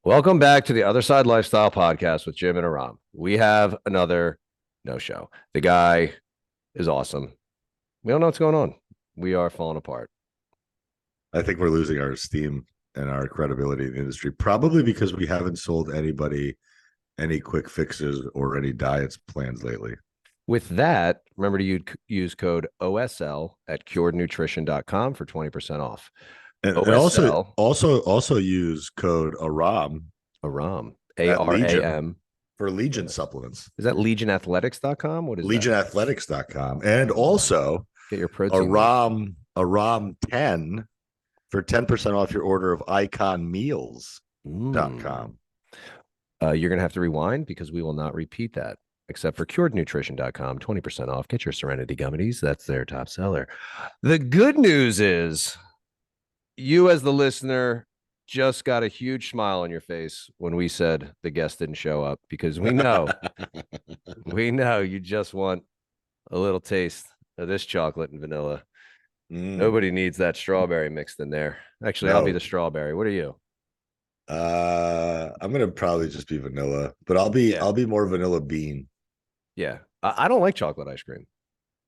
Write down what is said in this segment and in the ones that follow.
Welcome back to the Other Side Lifestyle Podcast with Jim and Aram. We have another no show. The guy is awesome. We don't know what's going on. We are falling apart. I think we're losing our esteem and our credibility in the industry, probably because we haven't sold anybody any quick fixes or any diets plans lately. With that, remember to use code OSL at curednutrition.com for 20% off. And OSL, also use code ARAM Aram, at Legion ARAM. for Legion supplements. Is that legionathletics.com? What is legionathletics.com. And also get your protein. ARAM 10 for 10% off your order of iconmeals.com. You're going to have to rewind because we will not repeat that. Except for curednutrition.com, 20% off. Get your Serenity Gummies. That's their top seller. The good news is you, as the listener, just got a huge smile on your face when we said the guest didn't show up, because we know, you just want a little taste of this chocolate and vanilla. Nobody needs that strawberry mixed in there. Actually, I'll be the strawberry. What are you? I'm gonna probably just be vanilla, but I'll be more vanilla bean. Yeah, I don't like chocolate ice cream.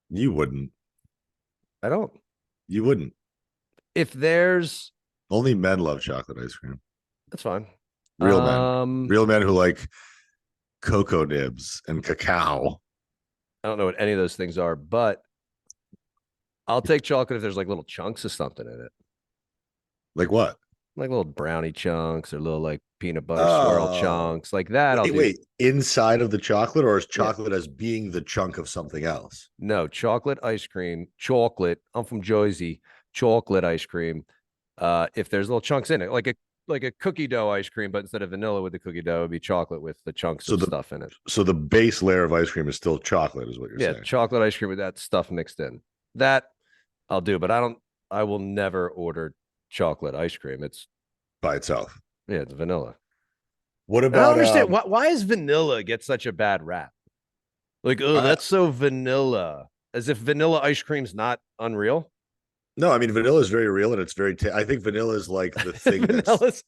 You wouldn't. I don't. You wouldn't. If there's only men love chocolate ice cream. That's fine. Real men who like cocoa nibs and cacao. I don't know what any of those things are, but I'll take chocolate if there's like little chunks of something in it. Like what? Like little brownie chunks or little like peanut butter swirl chunks like that. Wait, inside of the chocolate, or is chocolate as being the chunk of something else? No, chocolate ice cream. Chocolate. I'm from Jersey. Chocolate ice cream. If there's little chunks in it, like a cookie dough ice cream, but instead of vanilla with the cookie dough, it'd be chocolate with the chunks of stuff in it. So the base layer of ice cream is still chocolate, is what you're saying? Yeah, chocolate ice cream with that stuff mixed in. That I'll do, but I will never order chocolate ice cream. It's by itself. Yeah, it's vanilla. What about? I don't understand why is vanilla get such a bad rap? Like, oh, that's so vanilla, as if vanilla ice cream's not unreal. No, I mean vanilla is very real, and it's very. I think vanilla is like the thing that's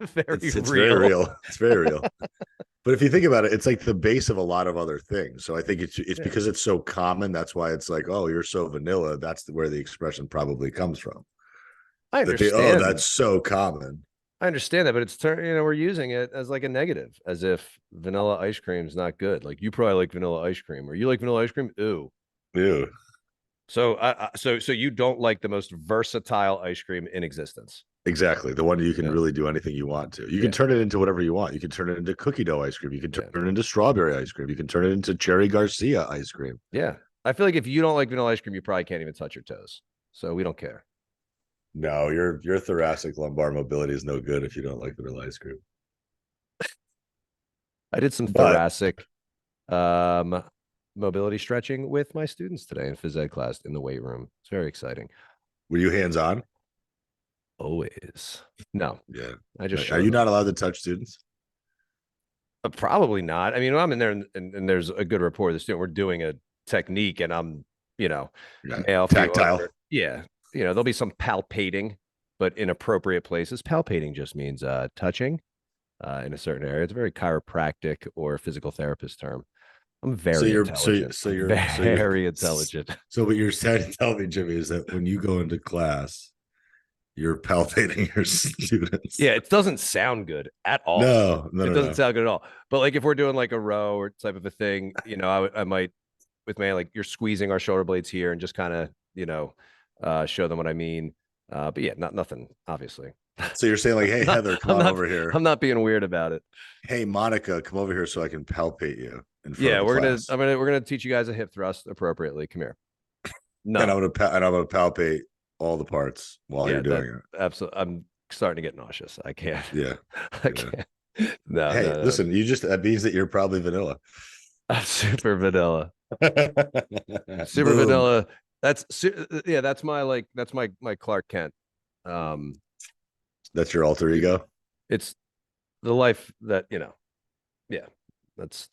it's very real. It's very real. But if you think about it, it's like the base of a lot of other things. So I think it's because it's so common. That's why it's like, oh, you're so vanilla. That's where the expression probably comes from. I understand. That's so common. I understand that, but it's we're using it as like a negative, as if vanilla ice cream is not good. Like, you probably like vanilla ice cream, or you like vanilla ice cream. Ew. So so you don't like the most versatile ice cream in existence. Exactly. The one you can really do anything you want to. You can turn it into whatever you want. You can turn it into cookie dough ice cream. You can turn it into strawberry ice cream. You can turn it into Cherry Garcia ice cream. Yeah. I feel like if you don't like vanilla ice cream, you probably can't even touch your toes. So we don't care. No, your thoracic lumbar mobility is no good if you don't like vanilla ice cream. I did some thoracic mobility stretching with my students today in phys ed class in the weight room. It's very exciting. Were you hands-on? Always. No. Yeah. I just Are you not allowed to touch students? Probably not. I mean, when I'm in there and there's a good rapport with the student, we're doing a technique, and I'm, male, tactile. Yeah. There'll be some palpating, but in appropriate places. Palpating just means touching in a certain area. It's a very chiropractic or physical therapist term. I'm very intelligent. So you're very intelligent. So what you're trying to tell me, Jimmy, is that when you go into class, you're palpating your students. Yeah, it doesn't sound good at all. No, it doesn't sound good at all. But like if we're doing like a row or type of a thing, I might, with my, like, you're squeezing our shoulder blades here and just kind of, show them what I mean. But yeah, nothing, obviously. So you're saying like, hey, Heather, come on over here. I'm not being weird about it. Hey, Monica, come over here so I can palpate you. We're gonna teach you guys a hip thrust appropriately. Come here. No, and I'm gonna palpate all the parts while you're doing it. Absolutely. I'm starting to get nauseous. I can't. Yeah. I can't. No. Hey, listen, that means that you're probably vanilla. I'm super vanilla. Super vanilla. That's my Clark Kent. That's your alter ego. It's the life that, yeah, that's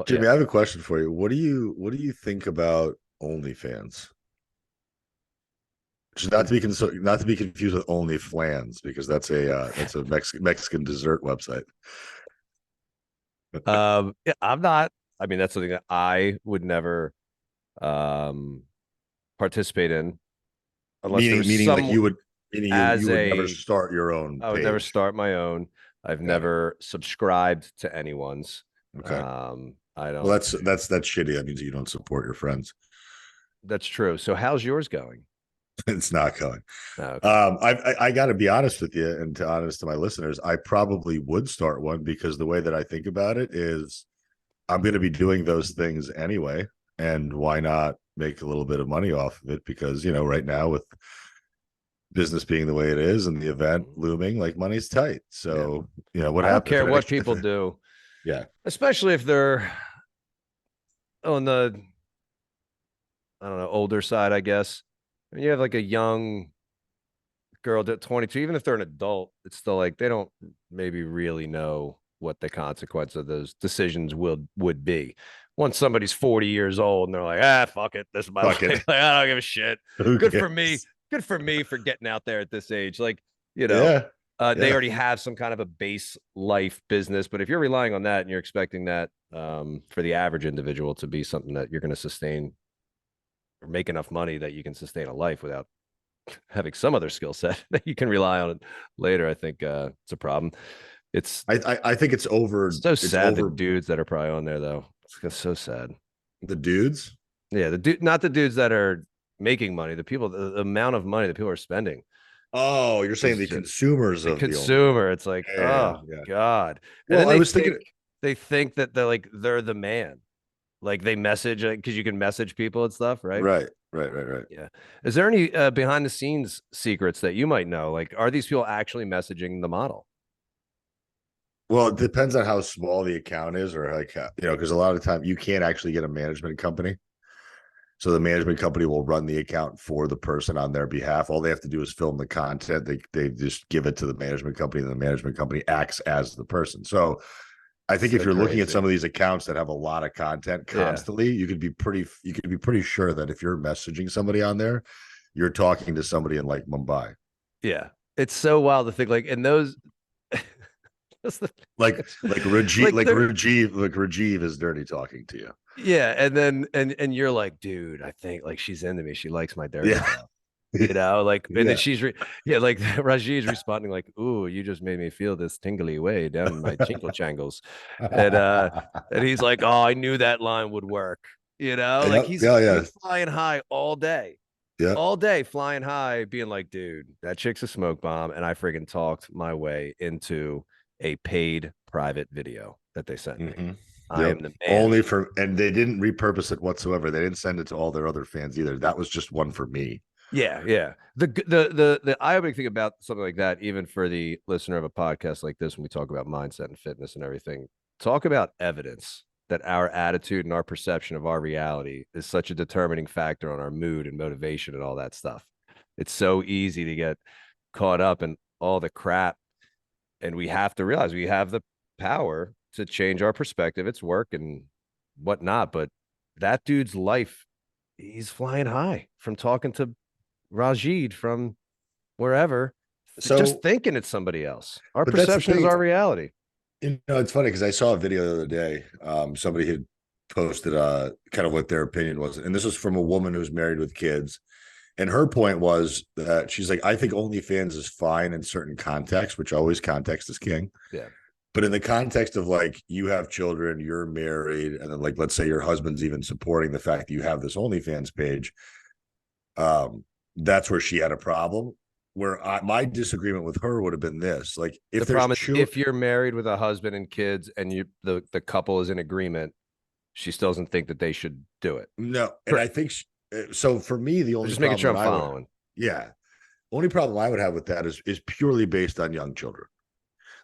Jimmy, I have a question for you. What do you think about OnlyFans? So not to be confused with OnlyFlans, because that's a Mexican dessert website. Yeah, I'm not. I mean, that's something that I would never um participate in unless there was Meaning like some you would meaning as you would never a start your own I would never page. start my own. I've Got it. never subscribed to anyone's. Okay. I Well, don't. that's shitty. That means you don't support your friends. That's true. So how's yours going? It's not going. Oh, okay. I got to be honest with you, and to honest to my listeners, I probably would start one, because the way that I think about it is I'm going to be doing those things anyway, and why not make a little bit of money off of it? Because right now, with business being the way it is and the event looming, like, money's tight. So what I don't happens care if what people do, yeah, especially if they're on the, I don't know, older side, I guess. When you have like a young girl at 22, even if they're an adult, it's still like they don't maybe really know what the consequence of those decisions would be. Once somebody's 40 years old and they're like, fuck it, this is my fuck life. it. Like, I don't give a shit. Who Good for me. cares? Good for me for getting out there at this age. Like, Yeah, they yeah. already have some kind of a base life business. But if you're relying on that and you're expecting that for the average individual to be something that you're going to sustain or make enough money that you can sustain a life without having some other skill set that you can rely on later, I think it's a problem. It's I think it's over. so It's sad the over dudes that are probably on there though. It's so sad. the dudes. Yeah, not the dudes that are making money, the amount of money that people are spending Oh, you're saying is the just consumers the of the only. consumer. It's like, Yeah, oh yeah. God. And Well, then I was thinking. they think that they're the man. Like they message because you can message people and stuff, right? Right, right, right, right. Yeah. Is there any behind the scenes secrets that you might know? Like, are these people actually messaging the model? Well, it depends on how small the account is, or like because a lot of the time you can't actually get a management company. So the management company will run the account for the person on their behalf. All they have to do is film the content. They just give it to the management company, and the management company acts as the person. So I think if So you're looking at crazy. some of these accounts that have a lot of content Yeah. constantly, you could be pretty sure that if you're messaging somebody on there, you're talking to somebody in like Mumbai. Yeah. It's so wild to think like, and those, Like Rajiv, like they're, like Rajiv is dirty talking to you. yeah. And then, and you're like, dude, I think like she's into me. She likes my dirty Yeah. talk. Like, and then Yeah. yeah, like Rajid's responding like, "Ooh, you just made me feel this tingly way down my jingle changles," and he's like, "Oh, I knew that line would work." Like Yep. Yeah. Yeah. he's flying high Yeah. all day flying high, being like, "Dude, that chick's a smoke bomb," and I friggin' talked my way into a paid private video that they sent me. Mm-hmm. I am Yep. the man. Only for, and they didn't repurpose it whatsoever. They didn't send it to all their other fans either. That was just one for me. Yeah, yeah. The eye-opening thing about something like that, even for the listener of a podcast like this, when we talk about mindset and fitness and everything, talk about evidence that our attitude and our perception of our reality is such a determining factor on our mood and motivation and all that stuff. It's so easy to get caught up in all the crap, and we have to realize we have the power to change our perspective. It's work and whatnot, but that dude's life, he's flying high from talking to Rajid from wherever, just So, thinking it's somebody else. Our but that's the perception is thing. our reality. It's funny because I saw a video the other day. Somebody had posted kind of what their opinion was, and this was from a woman who's married with kids. And her point was that she's like, I think OnlyFans is fine in certain contexts, which always context is king. Yeah. But in the context of like you have children, you're married, and then like let's say your husband's even supporting the fact that you have this OnlyFans page, that's where she had a problem. Where my disagreement with her would have been this: like, if The there's problem is if you're married with a husband and kids and the couple is in agreement, she still doesn't think that they should do it. no, and I think so. For me, the only Just making problem sure I'm that I would, following. yeah, only problem I would have with that is purely based on young children.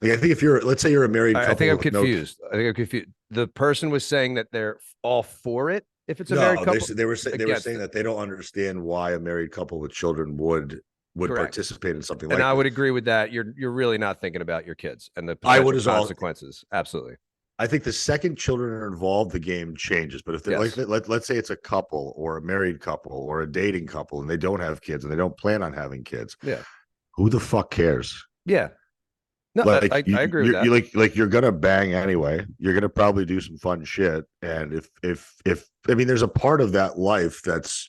Like, I think if you're, let's say you're a married couple, I think I'm with no, confused. I think I'm confused. The person was saying that they're all for it if it's a married no, couple. they were saying Against that it. they don't understand why a married couple with children would Correct. participate in something And like I this. would agree with that. You're really not thinking about your kids and the I would potential as all, consequences. Absolutely. I think the second children are involved, the game changes. But if they're Yes. like, let's say it's a couple or a married couple or a dating couple and they don't have kids and they don't plan on having kids, Yeah. who the fuck cares? Yeah. No, Like I agree with you that. like you're gonna bang anyway. You're gonna probably do some fun shit. And if I mean, there's a part of that life that's,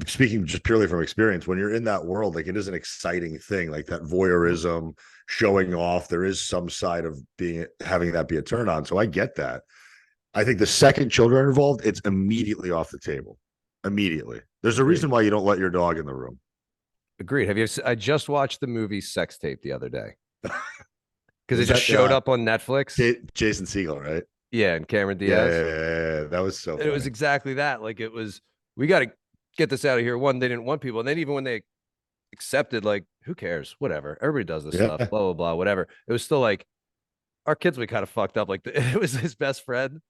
speaking just purely from experience, when you're in that world, like it is an exciting thing, like that Mhm. voyeurism, showing off. There is some side of being having that be a turn on. So I get that. I think the second children are involved, it's immediately off the table. Immediately. There's a Agreed. reason why you don't let your dog in the room. Agreed. I just watched the movie Sex Tape the other day because it Was just that showed up on Netflix. Jason Segel, right? Yeah, and Cameron Yeah, Diaz. that was so It was funny. exactly that. Like it was, we got to get this out of here. One, they didn't want people, and then even when they accepted, like, who cares? Whatever. Everybody does this stuff. Yeah, Blah blah blah. Whatever. It was still like our kids. We kind of fucked up. Like it was his best friend,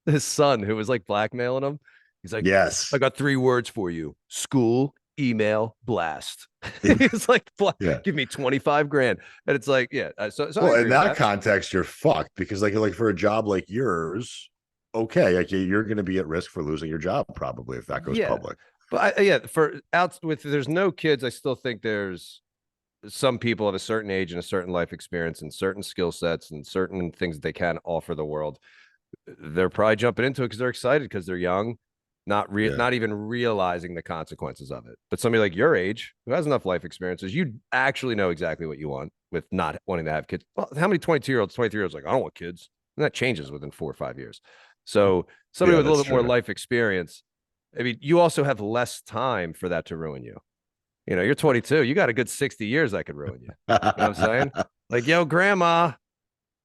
his son, who was like blackmailing him. He's like, I yes, got 3 words for you: school, email, blast. yeah. He's like, give me 25 grand. And it's like, yeah. So I Well, in agree with that that. context, you're fucked because, like for a job like yours, okay, like you're going to be at risk for losing your job probably if that goes Yeah. public. But yeah, for out with there's no kids, I still think there's some people of a certain age and a certain life experience and certain skill sets and certain things that they can offer the world. They're probably jumping into it because they're excited because they're young, Yeah, not even realizing the consequences of it. But somebody like your age who has enough life experiences, you actually know exactly what you want with not wanting to have kids. Well, how many 22-year-olds, 23-year-olds like, I don't want kids? And that changes within 4 or 5 years. So somebody yeah, with a that's little bit more true. life experience, I mean, you also have less time for that to ruin you. You know, you're 22, you got a good 60 years that could ruin you. You know what I'm saying? I Like, yo, grandma,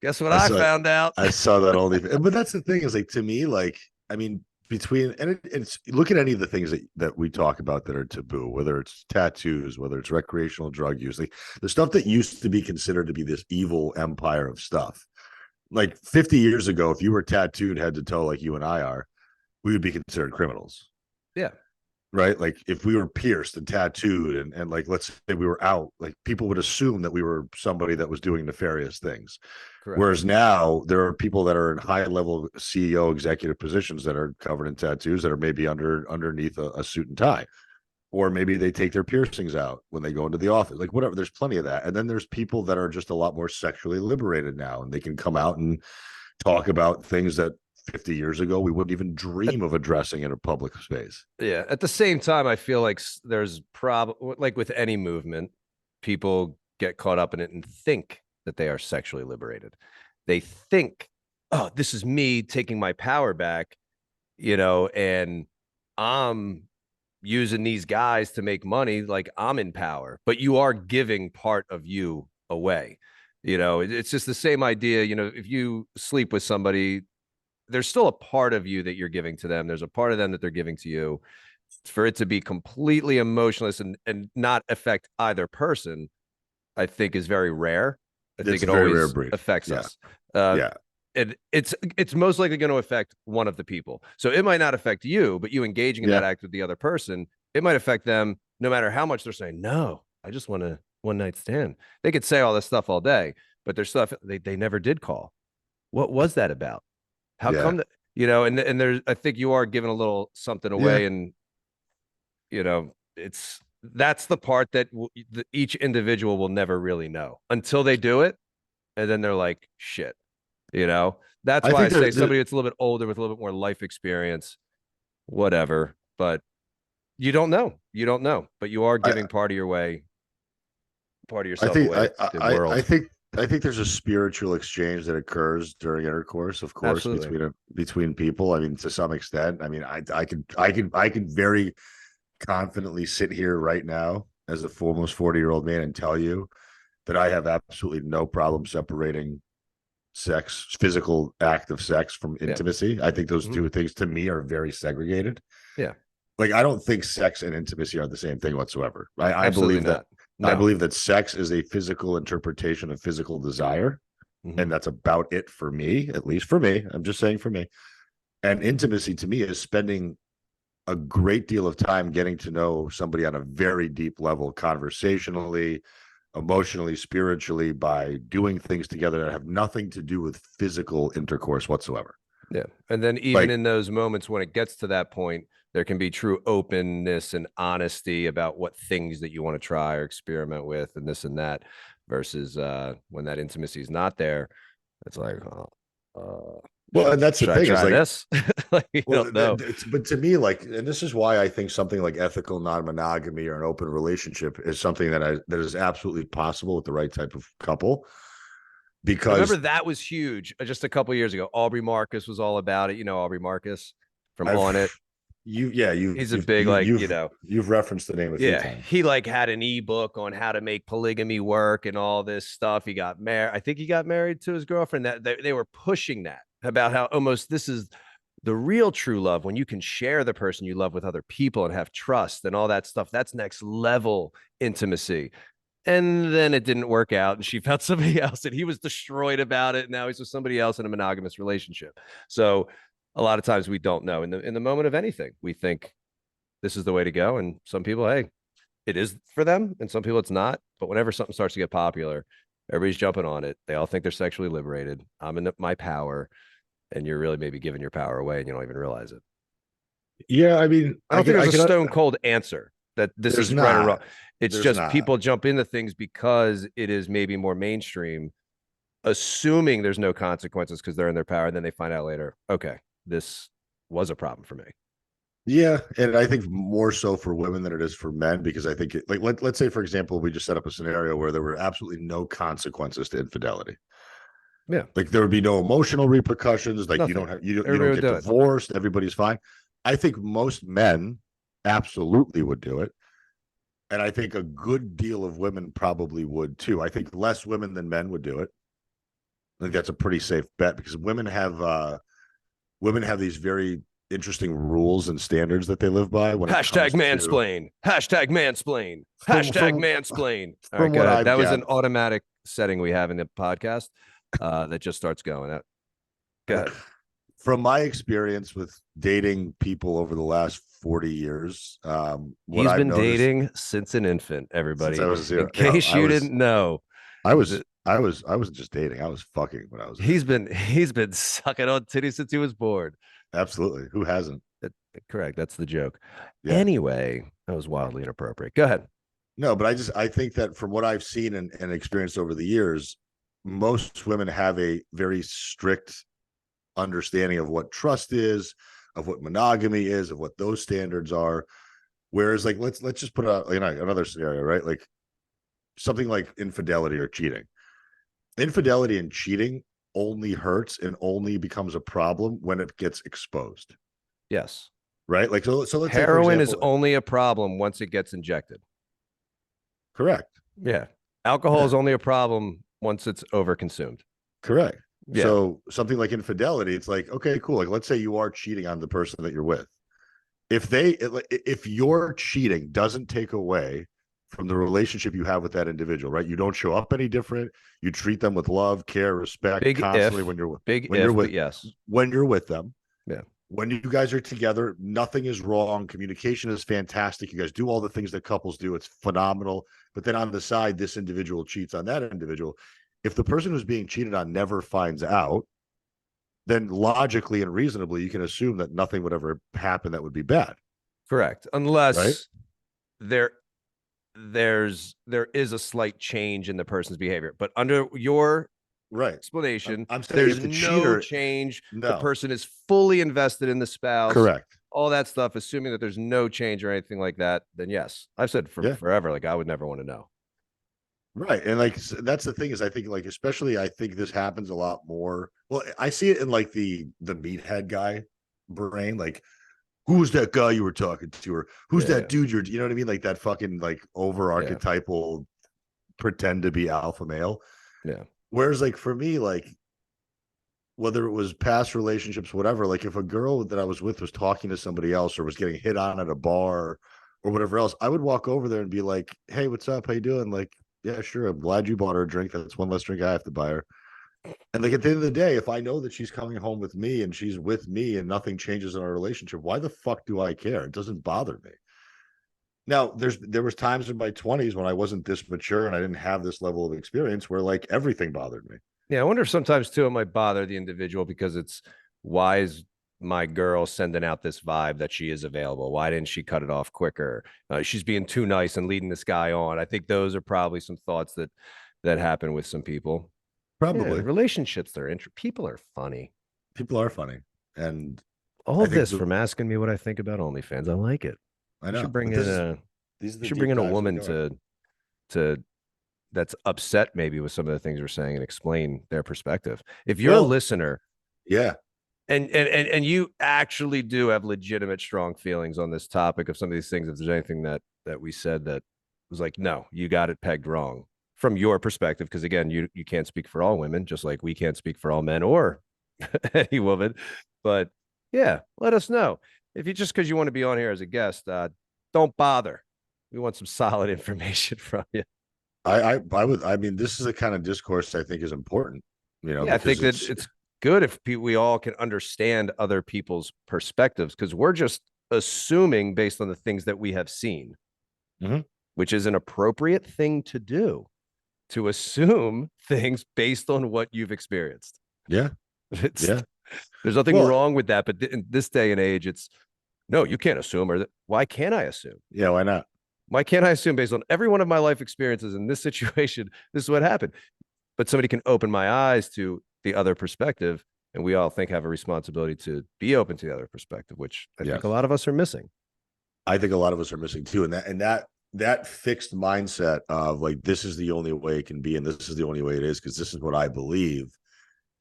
guess what I saw found out? I saw that only, but that's the thing is like to me, like I mean, between it's look at any of the things that we talk about that are taboo, whether it's tattoos, whether it's recreational drug use, like the stuff that used to be considered to be this evil empire of stuff. Like 50 years ago, if you were tattooed head to toe like you and I are, we would be considered criminals, Yeah, right? Like if we were pierced and tattooed and like let's say we were out, like people would assume that we were somebody that was doing nefarious things. correct. Whereas now there are people that are in high level CEO executive positions that are covered in tattoos that are maybe underneath a suit and tie. Or maybe they take their piercings out when they go into the office, like whatever. There's plenty of that. And then there's people that are just a lot more sexually liberated now, and they can come out and talk about things that 50 years ago we wouldn't even dream of addressing in a public space. Yeah. At the same time, I feel like there's like with any movement, people get caught up in it and think that they are sexually liberated. They think, oh, this is me taking my power back, you know, and I'm using these guys to make money. Like I'm in power, but you are giving part of you away. You know, it's just the same idea. You know, if you sleep with somebody, there's still a part of you that you're giving to them. There's a part of them that they're giving to you. For it to be completely emotionless and not affect either person, I think is very rare. I think It's a it very rare always breed. affects Yeah. us. Yeah. And it's most likely going to affect one of the people. So it might not affect you, but you engaging in that Yeah. act with the other person, it might affect them no matter how much they're saying, no, I just want a one night stand. They could say all this stuff all day, but there's stuff they never did call. What was that about? How Yeah. come that, you know, and there's, I think you are giving a little something Yeah. away, and you know, that's the part that each individual will never really know until they do it, and then they're like, shit, you know. That's I why I think say somebody that's a little bit older with a little bit more life experience, whatever. But you don't know, but you are I, giving part of I yourself think away to the world. I think there's a spiritual exchange that occurs during intercourse, of course, Absolutely. between people. I mean, to some extent. I mean, I could very confidently sit here right now as a almost 40-year-old man and tell you that I have absolutely no problem separating physical act of sex from Yeah. intimacy. I think those Mhm. two things to me are very segregated. Yeah. Like I don't think sex and intimacy are the same thing whatsoever. Absolutely not. I No. believe that sex is a physical interpretation of physical desire, Mhm. and that's about it for me, at least for me. I'm just saying for me. And intimacy to me is spending a great deal of time getting to know somebody on a very deep level, conversationally, emotionally, spiritually, by doing things together that have nothing to do with physical intercourse whatsoever. Yeah. And then even in those moments when it gets to that point, there can be true openness and honesty about what things that you want to try or experiment with and this and that, versus when that intimacy is not there. It's like, well, and that's the thing, I try is like this? Like, you well, don't know. but to me, like, and this is why I think something like ethical non-monogamy or an open relationship is something that is absolutely possible with the right type of couple. I Because remember that was huge just a couple years ago. Aubrey Marcus was all about it. You know, Aubrey Marcus from On It. He's a big, like, you've referenced the name a few times. He like had an ebook on how to make polygamy work and all this stuff. He got married. I think he got married to his girlfriend. That they were pushing that about how almost this is the real true love, when you can share the person you love with other people and have trust and all that stuff. That's next level intimacy. And then it didn't work out, and she found somebody else, and he was destroyed about it. Now he's with somebody else in a monogamous relationship. So a lot of times we don't know in the moment of anything. We think this is the way to go, and some people, hey, it is for them, and some people it's not. But whenever something starts to get popular, everybody's jumping on it. They all think they're sexually liberated. I'm in my power, and you're really maybe giving your power away, and you don't even realize it. Yeah, I mean, I don't think there's a stone cold answer that this is right or wrong. It's just people jump into things because it is maybe more mainstream, assuming there's no consequences because they're in their power. And then they find out later, okay, this was a problem for me. Yeah, and I think more so for women than it is for men, because I think let's say, for example, we just set up a scenario where there were absolutely no consequences to infidelity. Yeah, like there would be no emotional repercussions. Like nothing. you don't get divorced. Everybody's fine. I think most men absolutely would do it. And I think a good deal of women probably would too. I think less women than men would do it. I think that's a pretty safe bet, because women have these very interesting rules and standards that they live by. When hashtag mansplain, hashtag mansplain, hashtag mansplain. All right, what that was an automatic setting we have in the podcast that just starts going. Go ahead. From my experience with dating people over the last 40 years, he's been dating since an infant, everybody. In case you didn't know. I wasn't just dating. I was fucking when I was. He's been sucking on titties since he was born. Absolutely. Who hasn't? Correct. That's the joke. Yeah. Anyway, that was wildly inappropriate. Go ahead. No, but I think that from what I've seen and experienced over the years, most women have a very strict understanding of what trust is, of what monogamy is, of what those standards are. Whereas, like, let's just put out another scenario, right? Like something like infidelity or cheating. Infidelity and cheating only hurts and only becomes a problem when it gets exposed. Yes. Right? Like, so let's heroin is only a problem once it gets injected. Correct. Yeah. Alcohol is only a problem once it's overconsumed. Correct. Yeah. So something like infidelity, it's like, okay, cool. Like, let's say you are cheating on the person that you're with. If your cheating doesn't take away from the relationship you have with that individual, right? You don't show up any different. You treat them with love, care, respect constantly when you're with them. Yeah. When you guys are together, nothing is wrong. Communication is fantastic. You guys do all the things that couples do. It's phenomenal. But then on the side, this individual cheats on that individual. If the person who's being cheated on never finds out, then logically and reasonably, you can assume that nothing would ever happen that would be bad. Correct. Unless there is a slight change in the person's behavior. But under your explanation, I'm saying there's no change. No. The person is fully invested in the spouse. Correct. All that stuff, assuming that there's no change or anything like that, then yes. I've said forever, like, I would never want to know. Right. And like, that's the thing, is I think, like, especially I think this happens a lot more. Well, I see it in like the meathead guy brain, like, who's that guy you were talking to, or who's that dude you know what I mean? Like that fucking like over archetypal pretend to be alpha male. Yeah. Whereas, like, for me, like, whether it was past relationships, whatever, like if a girl that I was with was talking to somebody else or was getting hit on at a bar or whatever else, I would walk over there and be like, hey, what's up? How you doing? Like, yeah, sure. I'm glad you bought her a drink. That's one less drink I have to buy her. And like, at the end of the day, if I know that she's coming home with me and she's with me and nothing changes in our relationship, why the fuck do I care? It doesn't bother me. Now, there was times in my 20s when I wasn't this mature and I didn't have this level of experience where like everything bothered me. Yeah, I wonder if sometimes too it might bother the individual because it's why is my girl sending out this vibe that she is available? Why didn't she cut it off quicker? She's being too nice and leading this guy on. I think those are probably some thoughts that happen with some people. Yeah, Probably. relationships, people are funny. People are funny. And All I of think this from asking me what I think about OnlyFans. I like it. I You should know, bring but in a these are you the should bring deep in a dives we woman go on. to that's upset maybe with some of the things we're saying and explain their perspective. If you're a Well, listener yeah. and you actually do have legitimate strong feelings on this topic of some of these things, if there's anything that we said that was like, no, you got it pegged wrong from your perspective, because again, you can't speak for all women, just like we can't speak for all men or any woman. But yeah, let us know. If you just because you want to be on here as a guest, don't bother. We want some solid information from you. I mean, this is the kind of discourse I think is important, Yeah, I because think that it's it's good if we all can understand other people's perspectives, because we're just assuming based on the things that we have seen, Mhm. which is an appropriate thing to do, to assume things based on what you've experienced. Yeah, It's yeah. there's nothing Well, wrong with that, but in this day and age, it's no, you can't assume. Or why can't I assume? yeah, why not? Why can't I assume based on every one of my life experiences in this situation, this is what happened? But somebody can open my eyes to the other perspective, and we all think have a responsibility to be open to the other perspective, which I think a Yes. lot of us are missing. I think a lot of us are missing too. And that fixed mindset of like this is the only way it can be and this is the only way it is because this is what I believe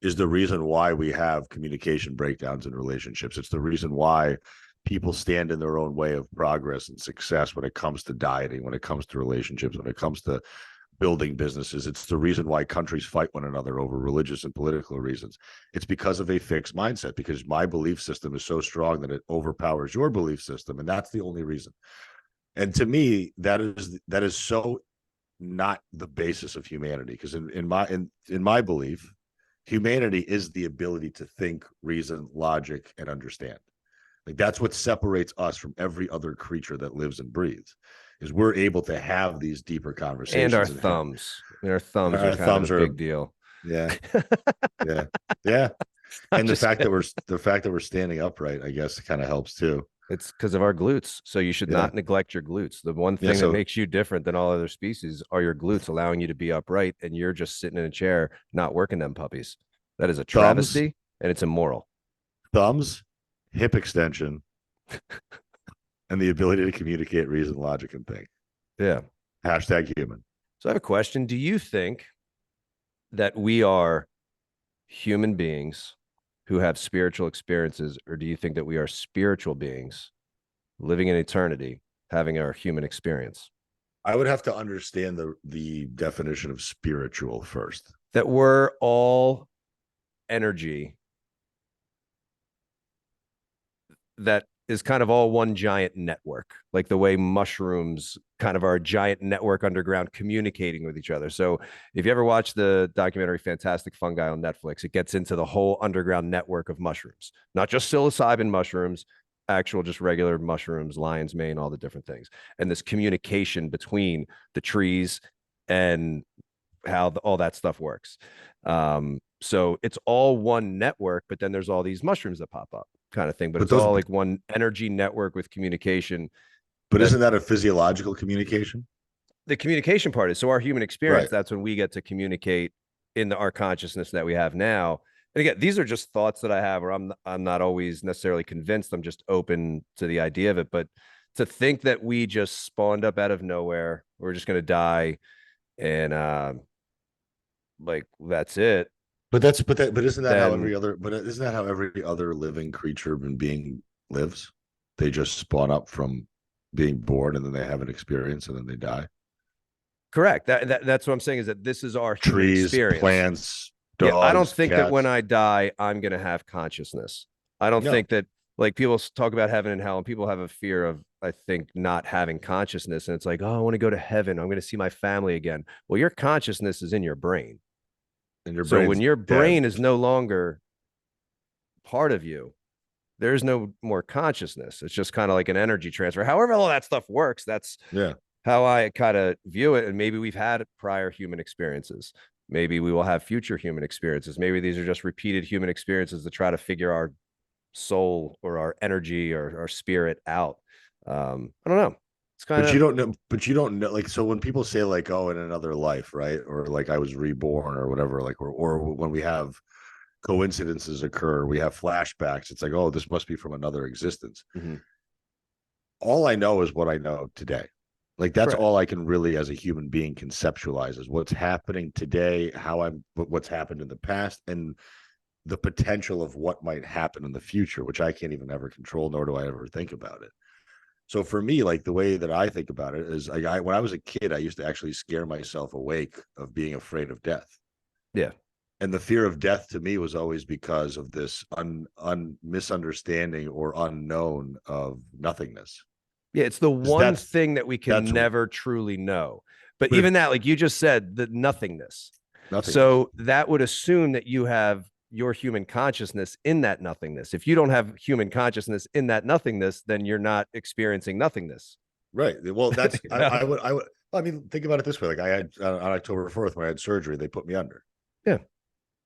is the reason why we have communication breakdowns in relationships. It's the reason why people stand in their own way of progress and success when it comes to dieting, when it comes to relationships, when it comes to building businesses. It's the reason why countries fight one another over religious and political reasons. It's because of a fixed mindset, because my belief system is so strong that it overpowers your belief system. And that's the only reason. And to me, that is so not the basis of humanity. Because in my belief, humanity is the ability to think, reason, logic, and understand. Like that's what separates us from every other creature that lives and breathes, is we're able to have these deeper And our conversations and have thumbs. And our thumbs are our kind of a thumbs are big deal. yeah, yeah, yeah. I'm And the just fact kidding. that we're standing upright, I guess, kind of helps too. It's because of our glutes. So you should Yeah, not neglect your glutes. The one yeah. thing that So makes you different than all other species are your glutes, allowing you to be upright, and you're just sitting in a chair, not working them puppies. That is a thumbs, travesty, and it's immoral. thumbs, hip extension, and the ability to communicate, reason, logic, and think. Yeah. Hashtag human. So I have a question. Do you think that we are human beings who have spiritual experiences, or do you think that we are spiritual beings living in eternity, having our human experience? I would have to understand the definition of spiritual first. That we're all energy that is kind of all one giant network, like the way mushrooms kind of are a giant network underground communicating with each other. So if you ever watch the documentary Fantastic Fungi on Netflix, it gets into the whole underground network of mushrooms, not just psilocybin mushrooms, actual just regular mushrooms, lion's mane, all the different things. And this communication between the trees and how all that stuff works. So it's all one network, but then there's all these mushrooms that pop up, kind of thing. But But it's those, all like one energy network with communication. but That isn't that a physiological communication? the communication part is so our human experience. Right. That's when we get to communicate in our consciousness that we have now. And again, these are just thoughts that I have, or I'm not always necessarily convinced. I'm just open to the idea of it. But to think that we just spawned up out of nowhere, we're just going to die, and like that's it. But isn't that how Then every other living creature and being lives? They just spawn up from being born and then they have an experience and then they die. correct. That's what I'm saying is that this is our human Trees, experience. plants, Yeah, I don't dogs, think that when cats. I die, I'm going to have consciousness. I don't No. think that like people talk about heaven and hell, and people have a fear of, I think, not having consciousness. And it's like, oh, I want to go to heaven. I'm going to see my family again. Well, your consciousness is in your brain. And your So when brain's your dead. brain is no longer part of you, there's no more consciousness. It's just kind of like an energy transfer. However, all that stuff works. That's how I kind of view it. And maybe we've had prior human experiences. Maybe we will have future human experiences. Maybe these are just repeated human experiences to try to figure our soul or our energy or our spirit out. I don't know. It's kind of, but you don't know. Like, so when people say like, oh, in another life, right? Or like I was reborn or whatever, like, or when we have coincidences occur, we have flashbacks. It's like, oh, this must be from another existence. All I know is what I know today. Like, that's all I can really, as a human being, conceptualize is what's happening today, what's happened in the past, and the potential of what might happen in the future, which I can't even ever control, nor do I ever think about it. So for me, like the way that I think about it is like when I was a kid, I used to actually scare myself awake of being afraid of death. Yeah. And the fear of death to me was always because of this misunderstanding or unknown of nothingness. Yeah, it's the one thing that we can never truly know. But even that, like you just said, the nothingness. So that would assume that you have your human consciousness in that nothingness. If you don't have human consciousness in that nothingness, then you're not experiencing nothingness. Right. Well, that's I mean, think about it this way. Like I had on October 4th when I had surgery, they put me under. Yeah.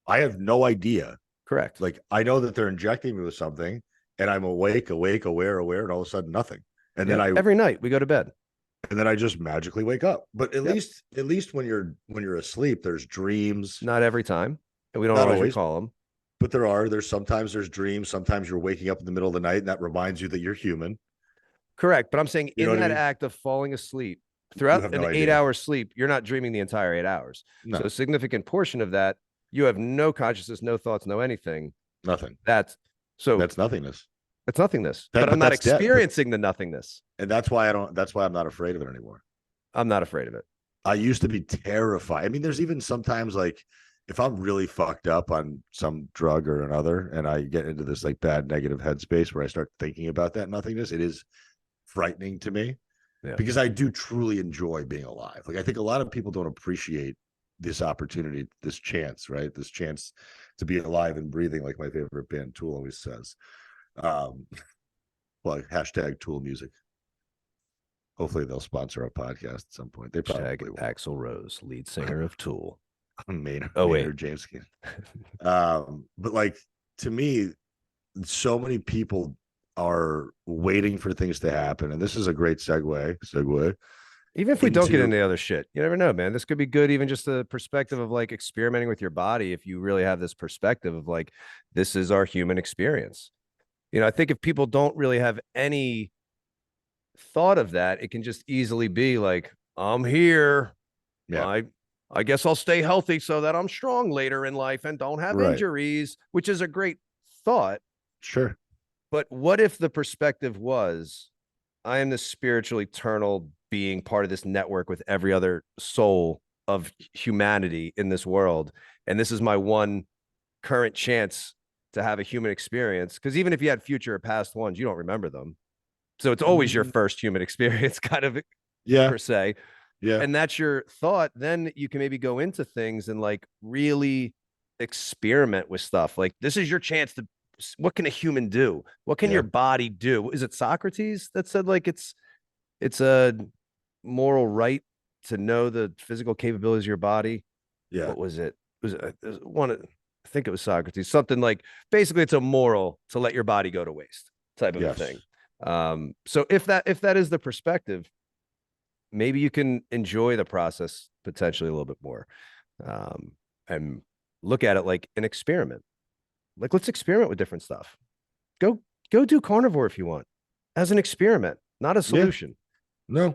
I have no idea. Correct. Like I know that they're injecting me with something, and I'm awake, aware, and all of a sudden nothing. And then every night we go to bed. And then I just magically wake up. But at least when you're asleep, there's dreams. Not every time. And we don't always recall them. But there's sometimes there's dreams. Sometimes you're waking up in the middle of the night and that reminds you that you're human. Correct. But I'm saying in that act of falling asleep throughout an 8-hour sleep, you're not dreaming the entire 8 hours. No. So a significant portion of that, you have no consciousness, no thoughts, no anything. Nothing. That's nothingness. It's nothingness. But I'm not experiencing the nothingness. And that's why I'm not afraid of it anymore. I'm not afraid of it. I used to be terrified. I mean, there's even sometimes like if I'm really fucked up on some drug or another, and I get into this like bad negative headspace where I start thinking about that nothingness, it is frightening to me because I do truly enjoy being alive. Like I think a lot of people don't appreciate this opportunity, this chance, right? This chance to be alive and breathing, like my favorite band Tool always says. Well, hashtag Tool music. Hopefully they'll sponsor our podcast at some point. They probably will. Axl Rose, lead singer of Tool. Maynard James. But like to me, so many people are waiting for things to happen, and this is a great segue. Even if we don't get into the other shit, you never know, man. This could be good, even just the perspective of like experimenting with your body. If you really have this perspective of like, this is our human experience. You know, I think if people don't really have any thought of that, it can just easily be like, I'm here. Yeah. I guess I'll stay healthy so that I'm strong later in life and don't have injuries, which is a great thought. Sure. But what if the perspective was, I am this spiritual, eternal being, part of this network with every other soul of humanity in this world. And this is my one current chance to have a human experience. Because even if you had future or past ones, you don't remember them. So it's always your first human experience kind of per se. Yeah. And that's your thought. Then you can maybe go into things and like really experiment with stuff. Like this is your chance to, what can a human do? What can your body do? Is it Socrates that said like it's a moral right to know the physical capabilities of your body? Yeah. What was it? Was one? I think it was Socrates. Something like basically it's a moral to let your body go to waste type of a thing. So if that is the perspective, maybe you can enjoy the process potentially a little bit more, and look at it like an experiment. Like, let's experiment with different stuff. Go do carnivore if you want, as an experiment, not a solution. Yeah.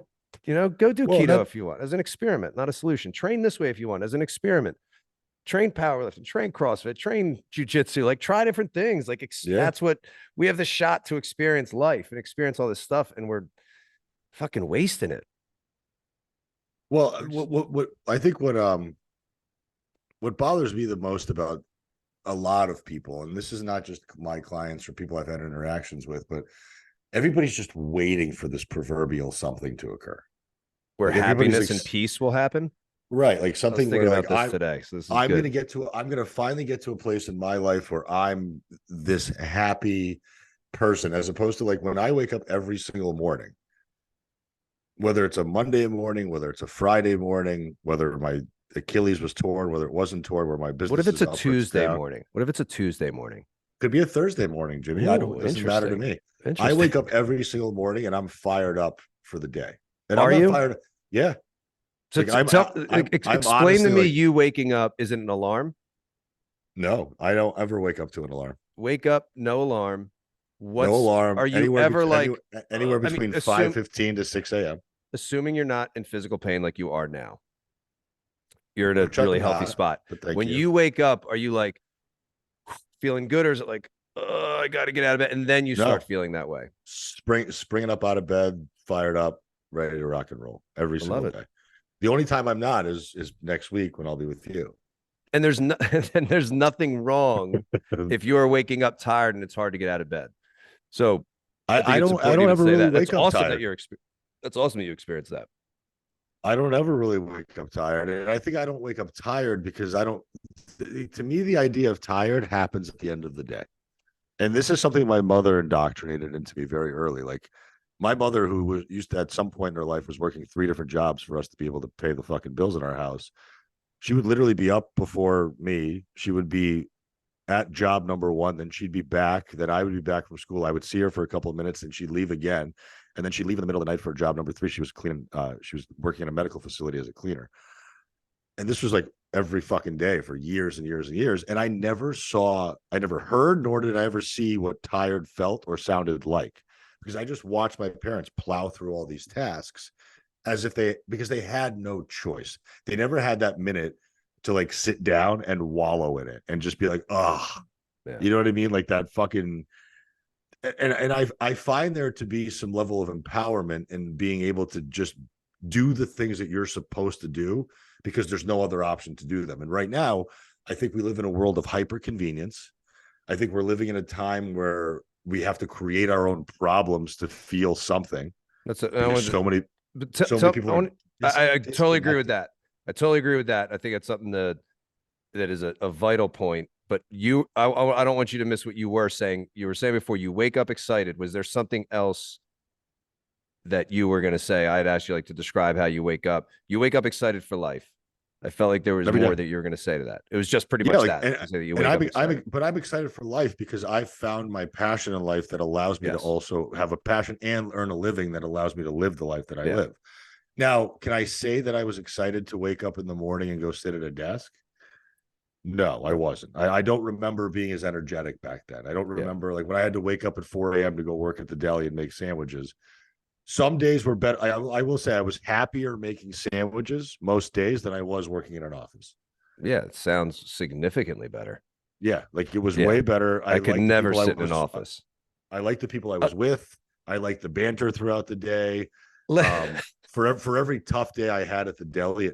No, go do keto if you want, as an experiment, not a solution. Train this way if you want, as an experiment. Train powerlifting, train CrossFit, train jujitsu, like try different things. Like that's what we have the shot to experience life and experience all this stuff, and we're fucking wasting it. Well, what I think what bothers me the most about a lot of people, and this is not just my clients or people I've had interactions with, but everybody's just waiting for this proverbial something to occur, where like happiness and peace will happen. Right, like something where like about this today. So this is I'm going to finally get to a place in my life where I'm this happy, person, as opposed to like when I wake up every single morning, whether it's a Monday morning, whether it's a Friday morning, whether my Achilles was torn, whether it wasn't torn, where my What if business it's is a up or it's Tuesday down. morning? What if it's a Tuesday morning? Could be a Thursday morning, Jimmy. I don't, Ooh, it doesn't matter to interesting. me. I Interesting. wake up every single morning and I'm fired up for the day. And I'm Are not you? fired. Yeah. So Like I'm, I'm explain to honestly me, like, you waking up isn't an alarm. no, I don't ever wake up to an alarm. Wake up, no alarm. No What's alarm. are you ever like? Anywhere I mean, between 5:15 to 6 a.m. assuming you're not in physical pain like you are now, you're in a Which really I'm healthy not, spot. but thank When you. you wake up, are you like feeling good, or is it like, I got to get out of bed, and then you start No, feeling that way? springing up out of bed, fired up, ready to rock and roll every I love single it. day. The only time I'm not is next week when I'll be with you. And there's no, and there's nothing wrong if you are waking up tired and it's hard to get out of bed. So I think it's I important don't even to ever say really that. That's wake up awesome that tired. you're that's awesome that you experience that. I don't ever really wake up tired. And I think I don't wake up tired because I don't, to me, the idea of tired happens at the end of the day. And this is something my mother indoctrinated into me very early. Like my mother, who was used to at some point in her life was working 3 different jobs for us to be able to pay the fucking bills in our house. She would literally be up before me. She would be at job number one, then she'd be back. Then I would be back from school. I would see her for a couple of minutes, and she'd leave again. And then she'd leave in the middle of the night for job number three. She was cleaning. She was working in a medical facility as a cleaner, and this was like every fucking day for years and years and years. And I never heard, nor did I ever see what tired felt or sounded like, because I just watched my parents plow through all these tasks as if because they had no choice. They never had that minute to like sit down and wallow in it and just be like, oh, Yeah. you know what I mean? Like that fucking, and I find there to be some level of empowerment in being able to just do the things that you're supposed to do because there's no other option to do them. And right now, I think we live in a world of hyper convenience. I think we're living in a time where we have to create our own problems to feel something. That's because so many people are I totally agree with that. I totally agree with that. I think it's something that is a vital point. But I don't want you to miss what you were saying. You were saying before, you wake up excited. Was there something else that you were going to say? I'd asked you like to describe how you wake up. You wake up excited for life. I felt like there was more that you were going to say to that. It was just pretty much like, that. But I'm excited for life because I've found my passion in life that allows me to also have a passion and earn a living that allows me to live the life that I live. Now, can I say that I was excited to wake up in the morning and go sit at a desk? No, I wasn't. I don't remember being as energetic back then. I don't remember like when I had to wake up at 4 a.m. to go work at the deli and make sandwiches. Some days were better. I will say I was happier making sandwiches most days than I was working in an office. Yeah, it sounds significally better. Yeah, like it was way better. I could never sit in an office. I liked the people I was with. I liked the banter throughout the day. For every tough day I had at the deli,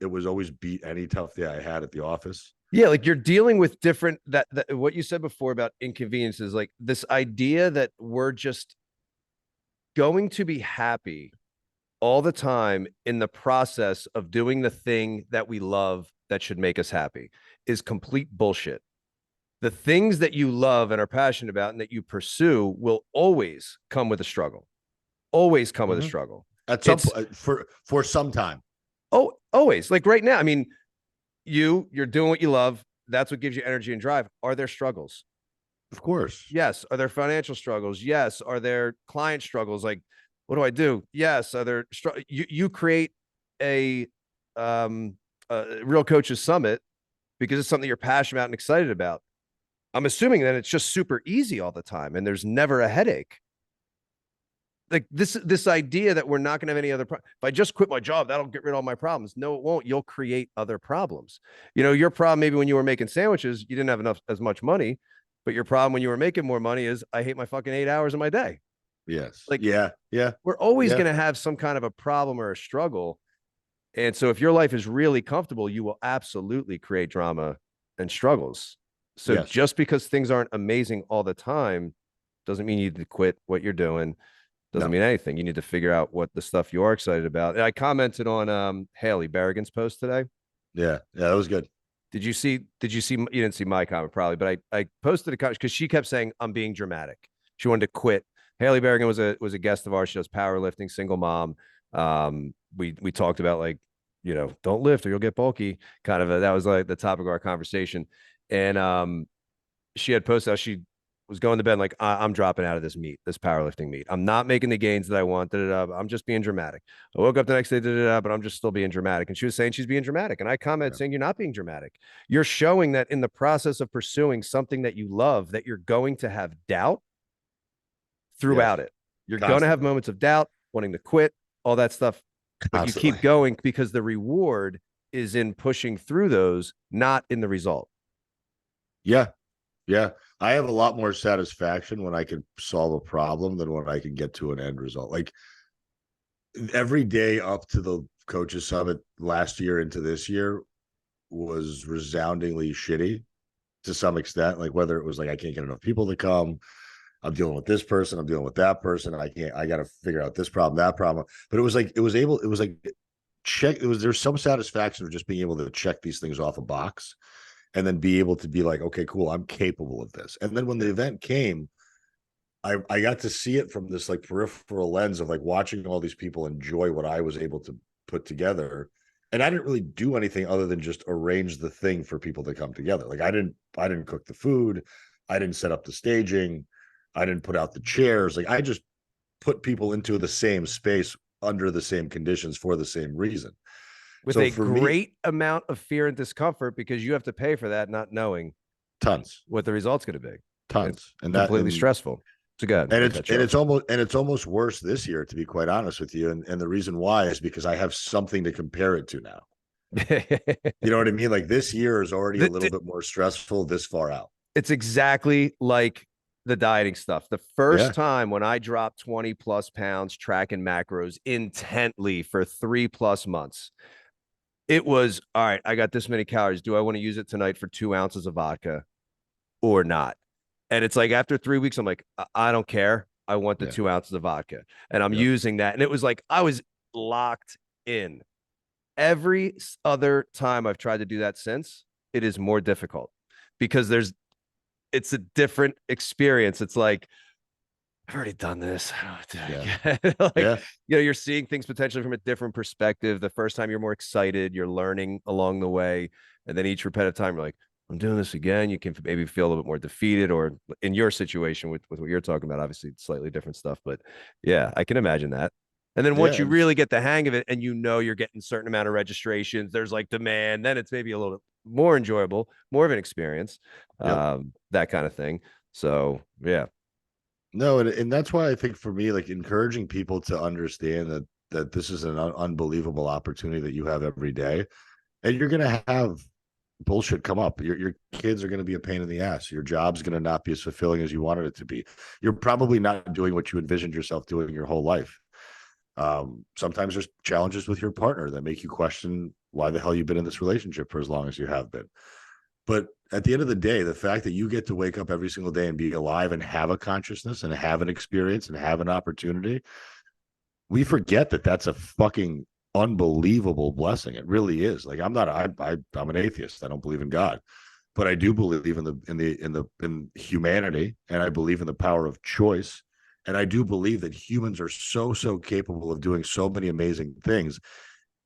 it was always beat any tough day I had at the office. Yeah, like you're dealing with different that what you said before about inconveniences, like this idea that we're just going to be happy all the time in the process of doing the thing that we love that should make us happy is complete bullshit. The things that you love and are passionate about and that you pursue will always come with a struggle. Always come with a struggle. At some point for some time. Oh, always. Like right now, I mean, you're doing what you love. That's what gives you energy and drive. Are there struggles? Of course. Yes. Are there financial struggles? Yes. Are there client struggles? Like, what do I do? Yes. Are there you create a Real Coaches Summit because it's something you're passionate about and excited about. I'm assuming that it's just super easy all the time and there's never a headache. Like this idea that we're not going to have any other if I just quit my job, that'll get rid of all my problems. No, it won't. You'll create other problems. You know, your problem maybe when you were making sandwiches, you didn't have as much money, but your problem when you were making more money is I hate my fucking 8 hours of my day. Yes. Like, yeah. We're always going to have some kind of a problem or a struggle. And so if your life is really comfortable, you will absolutely create drama and struggles. So just because things aren't amazing all the time doesn't mean you need to quit what you're doing. Doesn't mean anything. You need to figure out what the stuff you are excited about. And I commented on Haley Berrigan's post today. Yeah, that was good. Did you see, you didn't see my comment probably, but I posted a comment because she kept saying, I'm being dramatic. She wanted to quit. Haley Berrigan was a guest of ours. She does powerlifting, single mom. We talked about like, don't lift or you'll get bulky. That was like the topic of our conversation. And she had posted how she was going to bed like, I'm dropping out of this powerlifting meet. I'm not making the gains that I want. I'm just being dramatic. I woke up the next day, but I'm just still being dramatic. And she was saying she's being dramatic. And I commented saying, you're not being dramatic. You're showing that in the process of pursuing something that you love, that you're going to have doubt throughout it. You're going to have moments of doubt, wanting to quit, all that stuff. But you keep going because the reward is in pushing through those, not in the result. Yeah. Yeah. I have a lot more satisfaction when I can solve a problem than when I can get to an end result. Like every day up to the coaches summit last year into this year was resoundingly shitty to some extent. Like whether it was like, I can't get enough people to come. I'm dealing with this person. I'm dealing with that person. I got to figure out this problem, that problem. But there's some satisfaction of just being able to check these things off a box and then be able to be like, okay, cool, I'm capable of this. And then when the event came, I got to see it from this like peripheral lens of like watching all these people enjoy what I was able to put together. And I didn't really do anything other than just arrange the thing for people to come together. Like I didn't cook the food. I didn't set up the staging. I didn't put out the chairs. Like I just put people into the same space under the same conditions for the same reason. With a great amount of fear and discomfort because you have to pay for that, not knowing tons what the result's going to be. Tons. And completely stressful. So good. And it's almost worse this year, to be quite honest with you. And the reason why is because I have something to compare it to now. You know what I mean? Like this year is already a little bit more stressful this far out. It's exactly like the dieting stuff. The first time when I dropped 20 plus pounds tracking macros intently for 3+ months, it was, all right, I got this many calories. Do I want to use it tonight for 2 ounces of vodka or not? And it's like after 3 weeks, I'm like, I don't care. I want the 2 ounces of vodka. And I'm using that. And it was like, I was locked in. Every other time I've tried to do that since, it is more difficult because it's a different experience. It's like, I've already done this. You're seeing things potentially from a different perspective. The first time you're more excited, you're learning along the way. And then each repetitive time, you're like, I'm doing this again. You can maybe feel a little bit more defeated, or in your situation with what you're talking about, obviously slightly different stuff, but yeah, I can imagine that. And then once you really get the hang of it and you're getting a certain amount of registrations, there's like demand, then it's maybe a little more enjoyable, more of an experience, that kind of thing. So yeah. No, and that's why I think for me, like encouraging people to understand that this is an unbelievable opportunity that you have every day, and you're going to have bullshit come up. Your kids are going to be a pain in the ass. Your job's going to not be as fulfilling as you wanted it to be. You're probably not doing what you envisioned yourself doing your whole life. Sometimes there's challenges with your partner that make you question why the hell you've been in this relationship for as long as you have been. But at the end of the day, the fact that you get to wake up every single day and be alive and have a consciousness and have an experience and have an opportunity, we forget that that's a fucking unbelievable blessing. It really is. Like I'm an atheist. I don't believe in God, but I do believe in humanity, and I believe in the power of choice. And I do believe that humans are so capable of doing so many amazing things.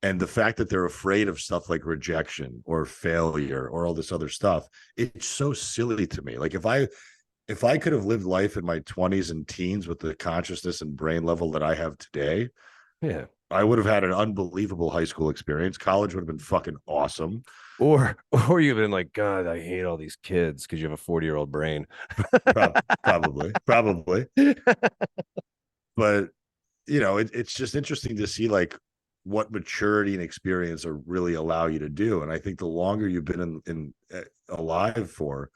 And the fact that they're afraid of stuff like rejection or failure or all this other stuff, it's so silly to me. Like if I could have lived life in my 20s and teens with the consciousness and brain level that I have today, I would have had an unbelievable high school experience. College would have been fucking awesome. Or you've been like, God, I hate all these kids because you have a 40-year-old brain. Probably. But it's just interesting to see like what maturity and experience are really allow you to do. And I think the longer you've been in alive for,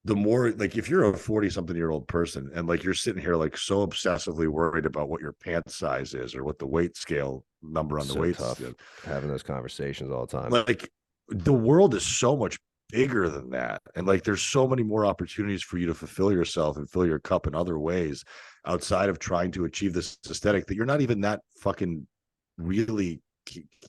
the more, like if you're a 40-something-year-old person and like you're sitting here like so obsessively worried about what your pant size is or what the weight scale number on the weight is, having those conversations all the time. Like the world is so much bigger than that, and like there's so many more opportunities for you to fulfill yourself and fill your cup in other ways outside of trying to achieve this aesthetic that you're not even that fucking really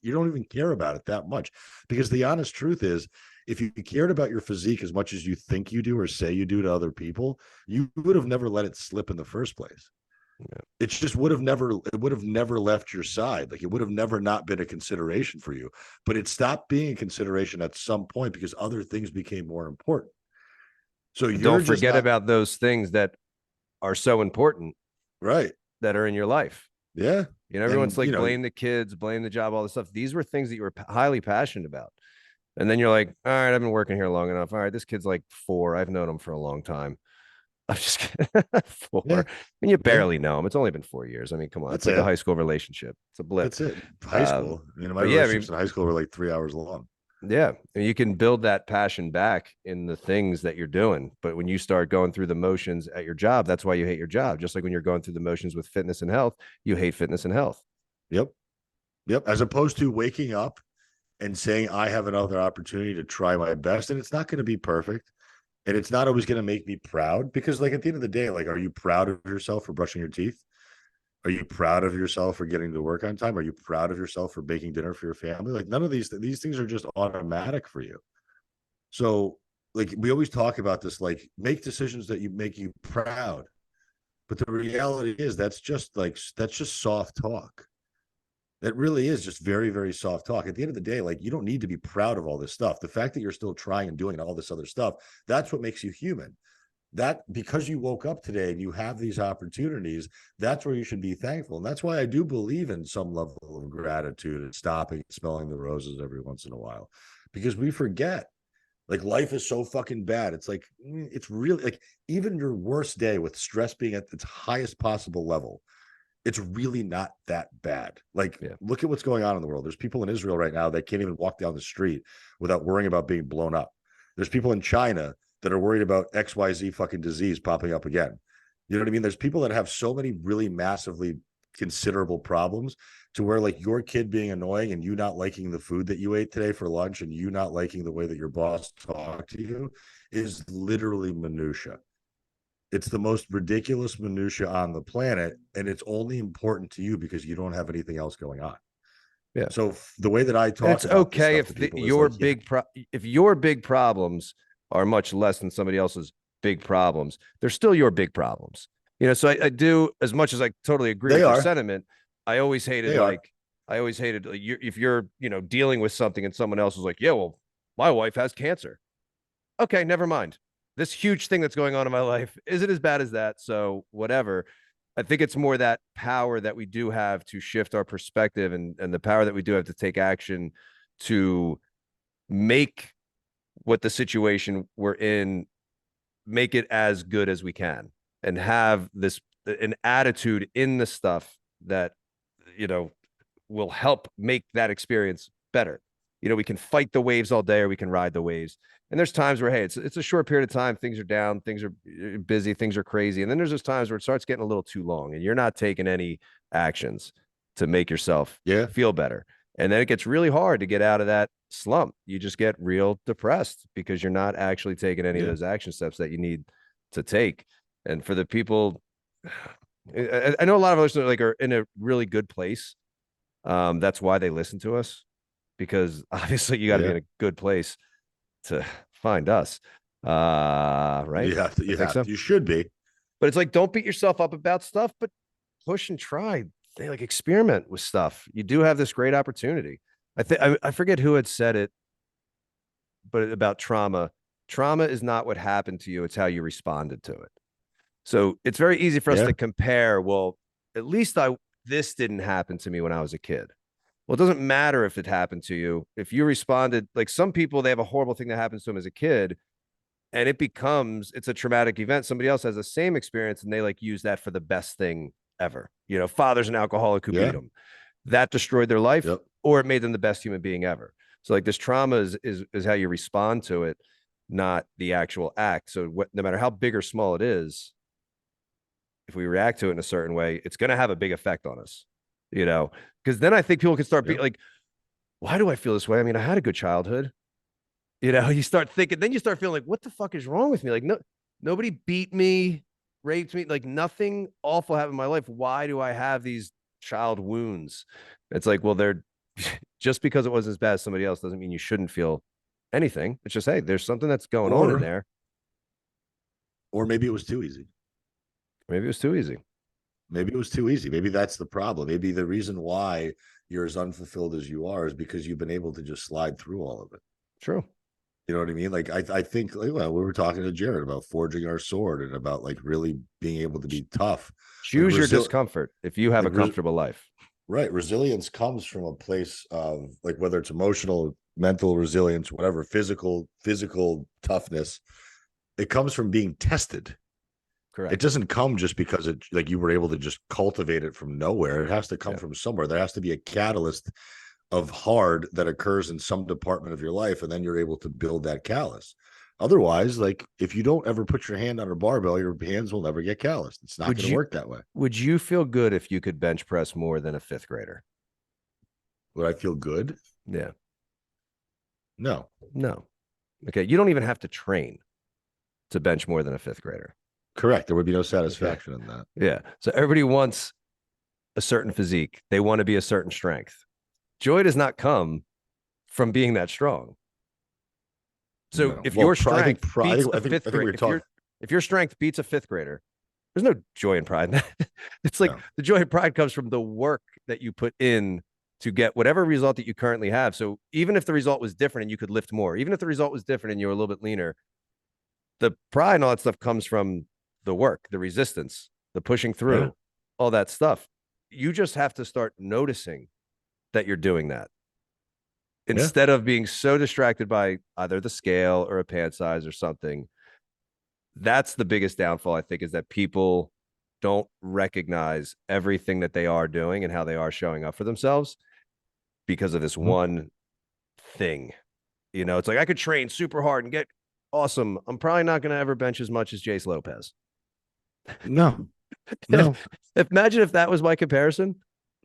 you don't even care about it that much, because the honest truth is, if you cared about your physique as much as you think you do or say you do to other people, you would have never let it slip in the first place. Yeah. It just would have never left your side. Like, it would have never not been a consideration for you, but it stopped being a consideration at some point because other things became more important. So But you're don't just forget not about those things that are so important right. that are in your life. Yeah. You know, everyone's And like, blame the kids, blame the job, all this stuff. These were things that you were highly passionate about. And then you're like, all right, I've been working here long enough. All right, this kid's like 4. I've known him for a long time. I'm just kidding. 4. yeah, And you yeah, barely know him. It's only been 4 years. I mean, come on. It's that's like a it. high school relationship. It's a blip. That's it. High Um, school. My but yeah, I mean, relationships in high school were like 3 hours long. yeah, and you can build that passion back in the things that you're doing. But when you start going through the motions at your job, that's why you hate your job. Just like when you're going through the motions with fitness and health, you hate fitness and health. Yep. Yep. As opposed to waking up and saying, I have another opportunity to try my best. And it's not going to be perfect. And it's not always going to make me proud, because, like, at the end of the day, like, are you proud of yourself for brushing your teeth? Are you proud of yourself for getting to work on time? Are you proud of yourself for baking dinner for your family? Like, none of these things are just automatic for you. So, like, we always talk about this, like, make decisions that you make you proud. But the reality is that's just soft talk. That really is just very, very soft talk. At the end of the day, like, you don't need to be proud of all this stuff. The fact that you're still trying and doing all this other stuff, that's what makes you human. That, because you woke up today and you have these opportunities, that's where you should be thankful. And that's why I do believe in some level of gratitude and stopping smelling the roses every once in a while, because we forget, like, life is so fucking bad. It's like, it's really like, even your worst day with stress being at its highest possible level, it's really not that bad. Like, Yeah. look at what's going on in the world. There's people in Israel right now that can't even walk down the street without worrying about being blown up. There's people in China that are worried about XYZ fucking disease popping up again. You know what I mean? There's people that have so many really massively considerable problems, to where, like, your kid being annoying and you not liking the food that you ate today for lunch and you not liking the way that your boss talked to you is literally minutia. It's the most ridiculous minutia on the planet, and it's only important to you because you don't have anything else going on. Yeah. So the way that I And talk it's about this okay stuff if to people is like, if your big problems are much less than somebody else's big problems, they're still your big problems. You know, so I do, as much as I totally agree they with your are, sentiment, I always hated they are, like if you're, dealing with something and someone else is like, yeah, well, my wife has cancer. Okay, never mind. This huge thing that's going on in my life isn't as bad as that. So whatever. I think it's more that power that we do have to shift our perspective, and the power that we do have to take action to make what the situation we're in, make it as good as we can, and have an attitude in the stuff that, you know, will help make that experience better. We can fight the waves all day or we can ride the waves. And there's times where, hey, it's a short period of time. Things are down, things are busy, things are crazy. And then there's just times where it starts getting a little too long and you're not taking any actions to make yourself yeah, feel better. And then it gets really hard to get out of that slump. You just get real depressed because you're not actually taking any of yeah, those action steps that you need to take. And for the people, I know a lot of listeners like are in a really good place. That's why they listen to us, because obviously you got to be yeah. in a good place to find us. Right? I think so. You should be. But it's like, don't beat yourself up about stuff, but push and try. They like experiment with stuff. You do have this great opportunity. I forget who had said it, but about trauma. Trauma is not what happened to you, it's how you responded to it. So it's very easy for us Yeah, to compare. Well, at least this didn't happen to me when I was a kid. Well, it doesn't matter if it happened to you. If you responded, like some people, they have a horrible thing that happens to them as a kid, and it's a traumatic event. Somebody else has the same experience and they like use that for the best thing ever. Father's an alcoholic who beat yeah, them. That destroyed their life, yep, or it made them the best human being ever. So like this trauma is how you respond to it, not the actual act. So no matter how big or small it is, if we react to it in a certain way, it's going to have a big effect on us, because then I think people can start being yep, like, why do I feel this way? I mean, I had a good childhood. You start thinking, then you start feeling like, what the fuck is wrong with me? Like, no, nobody beat me, raped me, like nothing awful happened in my life. Why do I have these child wounds? It's like, well, they're just because it wasn't as bad as somebody else doesn't mean you shouldn't feel anything. It's just, hey, there's something that's going on in there. Or maybe it was too easy. Maybe it was too easy. Maybe it was too easy. Maybe that's the problem. Maybe the reason why you're as unfulfilled as you are is because you've been able to just slide through all of it. True. You know what I mean? Like I think like, well, we were talking to Jared about forging our sword and about like really being able to be tough. Choose your discomfort if you have a comfortable life. Right. Resilience comes from a place of like whether it's emotional, mental resilience, whatever, physical toughness. It comes from being tested. Correct. It doesn't come just because it like you were able to just cultivate it from nowhere. It has to come from somewhere. There has to be a catalyst of hard that occurs in some department of your life, and then you're able to build that callus. Otherwise, like if you don't ever put your hand on a barbell, your hands will never get calloused. It's not going to work that way. Would you feel good if you could bench press more than a fifth grader? Would I feel good? Yeah. No. Okay. You don't even have to train to bench more than a fifth grader. Correct. There would be no satisfaction in that. Yeah. So everybody wants a certain physique. They want to be a certain strength. Joy does not come from being that strong. So if your strength beats a fifth grader, if your strength beats a fifth grader, there's no joy and pride in that. It's like the joy and pride comes from the work that you put in to get whatever result that you currently have. So even if the result was different and you could lift more, even if the result was different and you were a little bit leaner, the pride and all that stuff comes from the work, the resistance, the pushing through, all that stuff. You just have to start noticing that you're doing that instead of being so distracted by either the scale or a pant size or something. That's the biggest downfall, I think, is that people don't recognize everything that they are doing and how they are showing up for themselves because of this one thing. You know, it's like I could train super hard and get awesome. I'm probably not going to ever bench as much as Jace Lopez. No. Imagine if that was my comparison.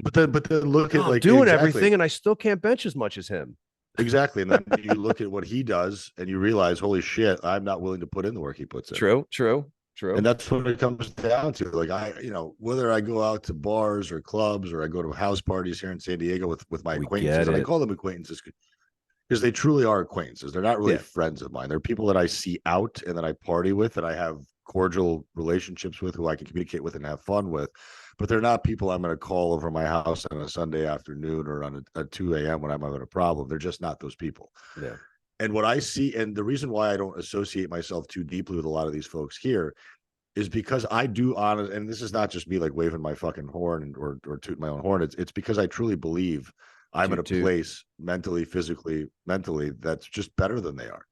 But then look at like doing everything and I still can't bench as much as him. Exactly. And then you look at what he does and you realize, holy shit, I'm not willing to put in the work he puts in. True. And that's what it comes down to. Like whether I go out to bars or clubs or I go to house parties here in San Diego with my acquaintances, and I call them acquaintances because they truly are acquaintances. They're not really friends of mine. They're people that I see out and that I party with and I have cordial relationships with, who I can communicate with and have fun with. But they're not people I'm going to call over my house on a Sunday afternoon or on a 2 a.m. when I'm having a problem. They're just not those people. Yeah. And what I see, and the reason why I don't associate myself too deeply with a lot of these folks here is because I do honest, and this is not just me like waving my fucking horn or tooting my own horn. It's because I truly believe I'm in a place mentally, physically, mentally that's just better than they are.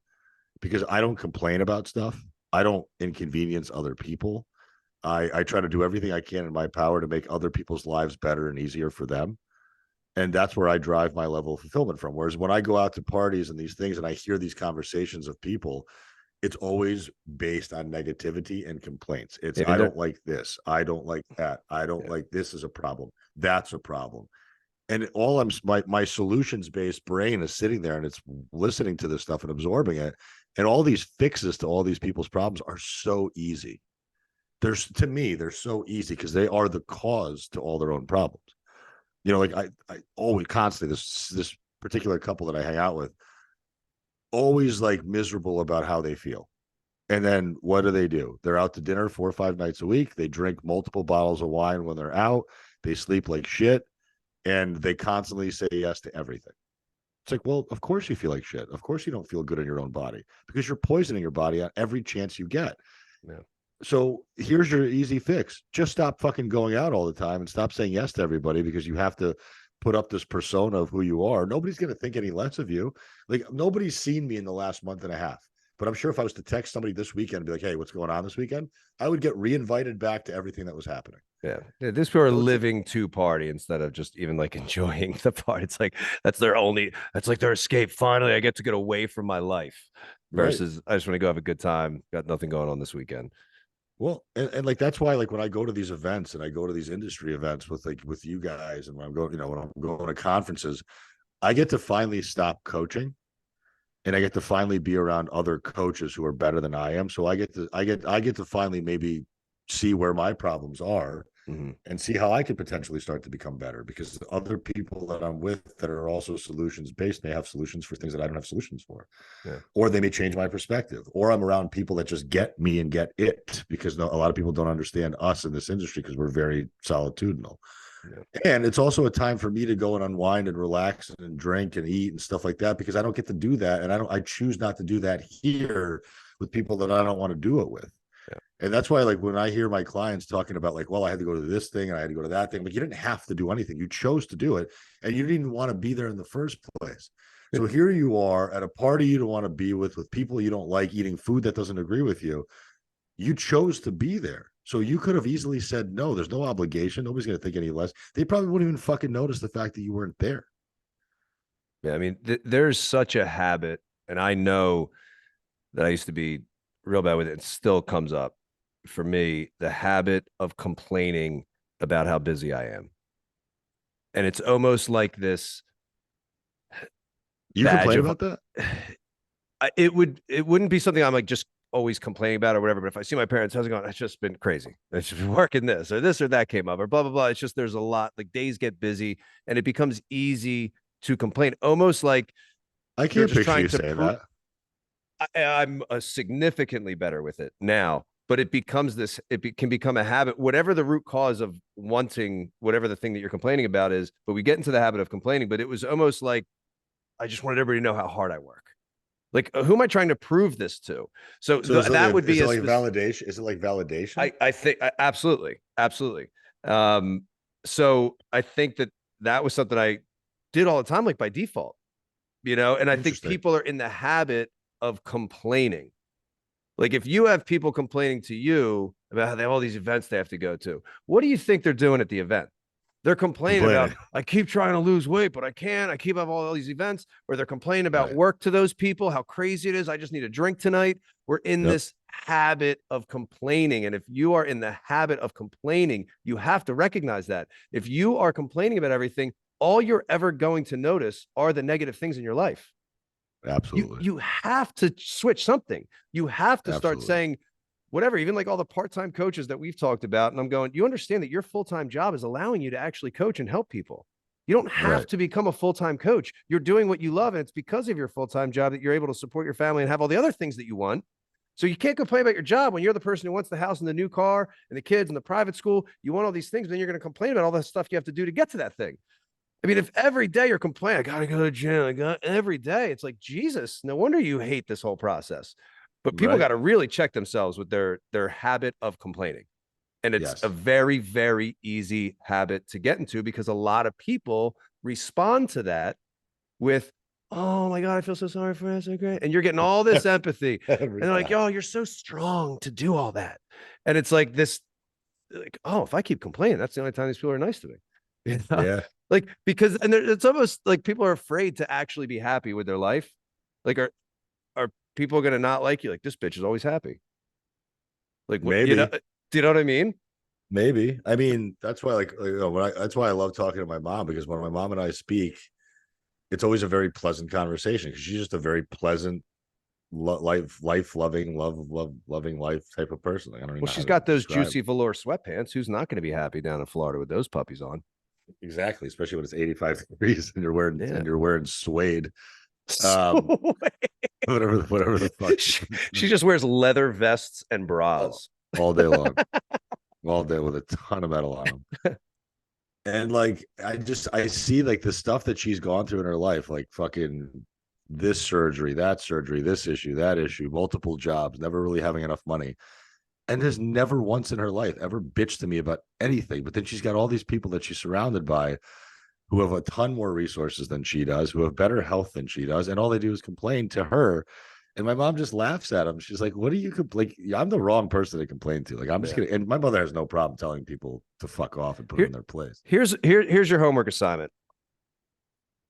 Because I don't complain about stuff. I don't inconvenience other people. I try to do everything I can in my power to make other people's lives better and easier for them. And that's where I drive my level of fulfillment from. Whereas when I go out to parties and these things and I hear these conversations of people, it's always based on negativity and complaints. It's I don't like this. I don't like that. I don't like this is a problem. That's a problem. And all my solutions-based brain is sitting there and it's listening to this stuff and absorbing it. And all these fixes to all these people's problems are so easy. They're so easy because they are the cause to all their own problems. You know, like I always constantly this particular couple that I hang out with, always like miserable about how they feel. And then what do? They're out to dinner 4 or 5 nights a week. They drink multiple bottles of wine when they're out. They sleep like shit. And they constantly say yes to everything. It's like, well, of course you feel like shit. Of course you don't feel good in your own body because you're poisoning your body on every chance you get. Yeah. So here's your easy fix. Just stop fucking going out all the time and stop saying yes to everybody because you have to put up this persona of who you are. Nobody's going to think any less of you. Like nobody's seen me in the last month and a half. But I'm sure if I was to text somebody this weekend and be like, hey, what's going on this weekend? I would get re-invited back to everything that was happening. Yeah. These people are living to party instead of just even like enjoying the party. It's like, that's like their escape. Finally, I get to get away from my life versus I just want to go have a good time. Got nothing going on this weekend. Well, and like, that's why, like when I go to these events and I go to these industry events with you guys, and when I'm going, when I'm going to conferences, I get to finally stop coaching. And I get to finally be around other coaches who are better than I am. So I get to finally maybe see where my problems are and see how I could potentially start to become better, because the other people that I'm with that are also solutions based may have solutions for things that I don't have solutions for. Yeah. Or they may change my perspective, or I'm around people that just get me and get it, because a lot of people don't understand us in this industry because we're very solitudinal. Yeah. And it's also a time for me to go and unwind and relax and drink and eat and stuff like that, because I don't get to do that. And I choose not to do that here with people that I don't want to do it with. Yeah. And that's why, like, when I hear my clients talking about, like, well, I had to go to this thing and I had to go to that thing, but you didn't have to do anything. You chose to do it, and you didn't even want to be there in the first place. So here you are at a party you don't want to be with people you don't like, eating food that doesn't agree with you. You chose to be there. So you could have easily said, no, there's no obligation. Nobody's going to think any less. They probably wouldn't even fucking notice the fact that you weren't there. Yeah. I mean, there's such a habit, and I know that I used to be real bad with it. It still comes up for me, the habit of complaining about how busy I am. And it's almost like this. You complain about that? It wouldn't be something I'm like just always complaining about or whatever. But if I see my parents, how's it going? It's just been crazy. It's just been working this or that came up or blah, blah, blah. It's just, there's a lot, like days get busy and it becomes easy to complain. Almost like I can't picture you saying that. I'm significantly better with it now, but it becomes this, can become a habit, whatever the root cause of wanting, whatever the thing that you're complaining about is, but we get into the habit of complaining. But it was almost like, I just wanted everybody to know how hard I work. Like, who am I trying to prove this to? So that would be like validation. Is it like validation? I think absolutely. So I think that was something I did all the time, like by default, and I think people are in the habit of complaining. Like, if you have people complaining to you about how they have all these events they have to go to, what do you think they're doing at the event? They're complaining about, I keep trying to lose weight, but I can't. I keep having all these events. Or they're complaining about work to those people, how crazy it is. I just need a drink tonight. We're in this habit of complaining. And if you are in the habit of complaining, you have to recognize that. If you are complaining about everything, all you're ever going to notice are the negative things in your life. Absolutely. You have to switch something. You have to start saying, whatever, even like all the part-time coaches that we've talked about. And I'm going, you understand that your full-time job is allowing you to actually coach and help people. You don't have to become a full-time coach. You're doing what you love. And it's because of your full-time job that you're able to support your family and have all the other things that you want. So you can't complain about your job when you're the person who wants the house and the new car and the kids and the private school. You want all these things, but then you're going to complain about all the stuff you have to do to get to that thing. I mean, if every day you're complaining, I got to go to the gym, every day, it's like, Jesus, no wonder you hate this whole process. But people got to really check themselves with their habit of complaining. And it's a very, very easy habit to get into, because a lot of people respond to that with, oh my God, I feel so sorry for us. So great. And you're getting all this empathy. And they're like, oh, you're so strong to do all that. And it's like this, like, oh, if I keep complaining, that's the only time these people are nice to me. Yeah. Like, because, and it's almost like people are afraid to actually be happy with their life. Like, are people are going to not like you? Like, this bitch is always happy. Like, maybe, do you know what I mean? Maybe. I mean, that's why, like, that's why I love talking to my mom, because when my mom and I speak, it's always a very pleasant conversation, because she's just a very pleasant, life loving life type of person. Like, I don't know. Well, she's got those juicy velour sweatpants. Who's not going to be happy down in Florida with those puppies on? Exactly, especially when it's 85 degrees and you're wearing suede. Whatever the fuck. She just wears leather vests and bras all day long, all day, with a ton of metal on them. And like, I see like the stuff that she's gone through in her life, like fucking this surgery, that surgery, this issue, that issue, multiple jobs, never really having enough money. And there's never once in her life ever bitched to me about anything. But then she's got all these people that she's surrounded by who have a ton more resources than she does, who have better health than she does. And all they do is complain to her. And my mom just laughs at them. She's like, what do you complain? Like, I'm the wrong person to complain to. Like, I'm just kidding. And my mother has no problem telling people to fuck off and put them in their place. Here's your homework assignment.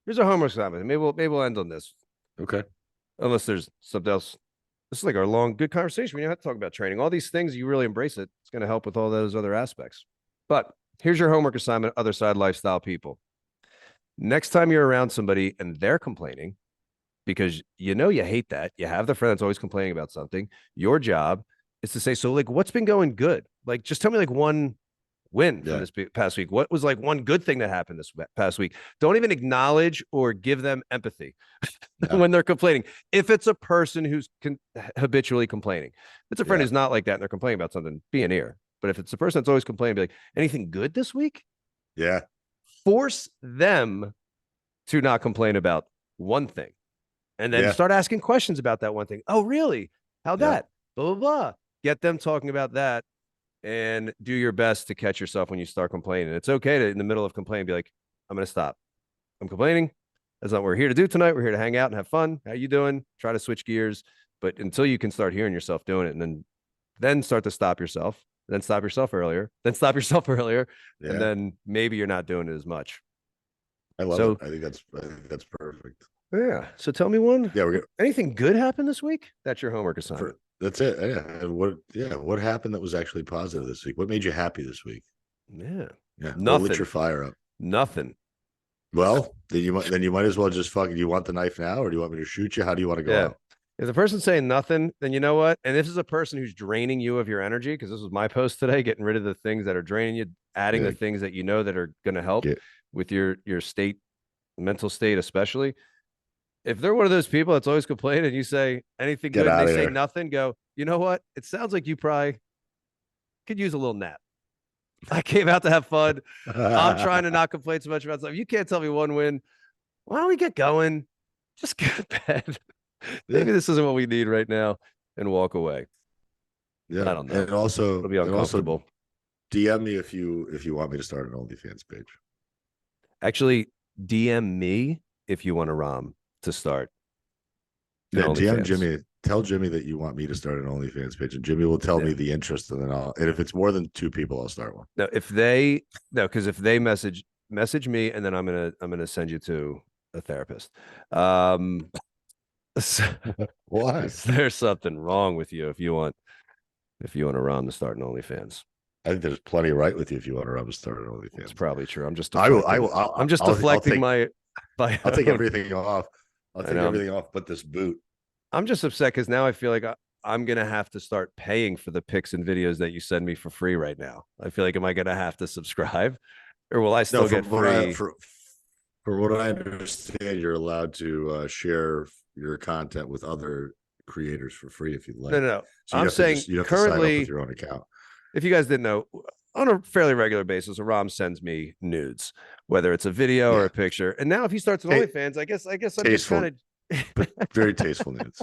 Here's a homework assignment. Maybe we'll end on this. Okay. Unless there's something else. This is like our long, good conversation. We don't have to talk about training. All these things, you really embrace it. It's going to help with all those other aspects. But here's your homework assignment, other side lifestyle people. Next time you're around somebody and they're complaining, because you hate that. You have the friend that's always complaining about something. Your job is to say, so like, what's been going good? Like, just tell me like one win from this past week? What was like one good thing that happened this past week? Don't even acknowledge or give them empathy when they're complaining. If it's a person who's habitually complaining, if it's a friend who's not like that and they're complaining about something, be an ear. But if it's a person that's always complaining, be like, anything good this week? Yeah. Force them to not complain about one thing. And then start asking questions about that one thing. Oh, really? How that? Blah, blah, blah. Get them talking about that and do your best to catch yourself when you start complaining. It's okay to, in the middle of complaining, be like, I'm going to stop. I'm complaining. That's not what we're here to do tonight. We're here to hang out and have fun. How you doing? Try to switch gears. But until you can start hearing yourself doing it, and then start to stop yourself, then stop yourself earlier, then stop yourself earlier, and then maybe you're not doing it as much. I love it. I think that's perfect. Yeah. So tell me one. Yeah. Anything good happened this week? That's your homework assignment. That's it. Yeah. What happened that was actually positive this week? What made you happy this week? Yeah. Nothing. What lit your fire up? Nothing. Well, then you might as well just fucking. Do you want the knife now, or do you want me to shoot you? How do you want to go out? If the person's saying nothing, then you know what? And this is a person who's draining you of your energy, because this was my post today, getting rid of the things that are draining you, adding the things that you know that are going to help with your state, mental state, especially. If they're one of those people that's always complaining and you say anything good and they say nothing, go, you know what? It sounds like you probably could use a little nap. I came out to have fun. I'm trying to not complain so much about stuff. You can't tell me one win. Why don't we get going? Just get to bed. Maybe this isn't what we need right now, and walk away. Yeah, I don't know. And also, it'll be uncomfortable. DM me if you want me to start an OnlyFans page. Actually, DM me if you want Aram to start. Yeah, DM Jimmy. Tell Jimmy that you want me to start an OnlyFans page, and Jimmy will tell me the interest, and then and if it's more than 2 people, I'll start one. No, because if they message me, and then I'm gonna send you to a therapist. Why? There's something wrong with you if you want Aram to start an OnlyFans. I think there's plenty right with you if you want Aram to start an OnlyFans. It's probably true. I'm just deflecting my. I'll take everything off. I'll take everything off but this boot. I'm just upset because now I feel like I'm gonna have to start paying for the pics and videos that you send me for free right now. I feel like, am I gonna have to subscribe, or will I still get free? For what I understand, you're allowed to share your content with other creators for free if you'd like. No. So I'm saying you have currently, to sign up with your own account. If you guys didn't know, on a fairly regular basis, Aram sends me nudes, whether it's a video or a picture. And now if he starts an OnlyFans, I guess I'm just kind of but very tasteful nudes.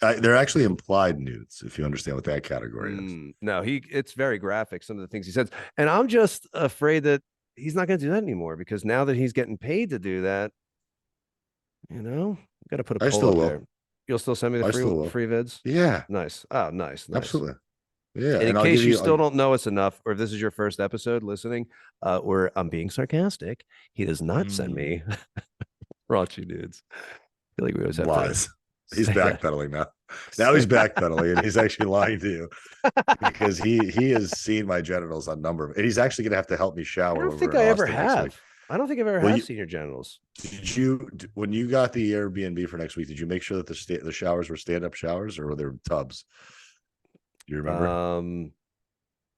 They're actually implied nudes, if you understand what that category is. No, it's very graphic, some of the things he says. And I'm just afraid that he's not going to do that anymore, because now that he's getting paid to do that, got to put a poll up there. You'll still send me the free vids? Yeah. Nice. Oh, nice. Absolutely. Yeah. And in case you still don't know us enough, or if this is your first episode listening, or I'm being sarcastic, he does not send me raunchy nudes. I feel like we always have lies. He's backpedaling now. Now he's backpedaling, and he's actually lying to you, because he has seen my genitals on number, and he's actually going to have to help me shower. I don't think I ever have. I don't think I've ever have seen your genitals. Did you, when you got the Airbnb for next week, did you make sure that the showers were stand-up showers, or were there tubs? Do you remember?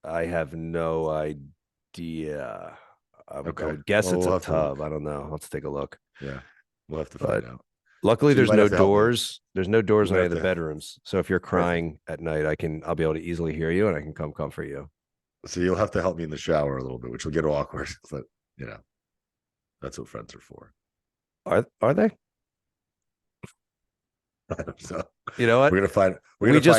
I have no idea. I would guess it's a tub. I don't know. Let's take a look. Yeah, we'll have to find out. Luckily, there's no doors. There's no doors in any of the bedrooms. So if you're crying at night, I'll be able to easily hear you, and I can come comfort you. So you'll have to help me in the shower a little bit, which will get awkward, but that's what friends are for. Are they? So you know what? We're gonna find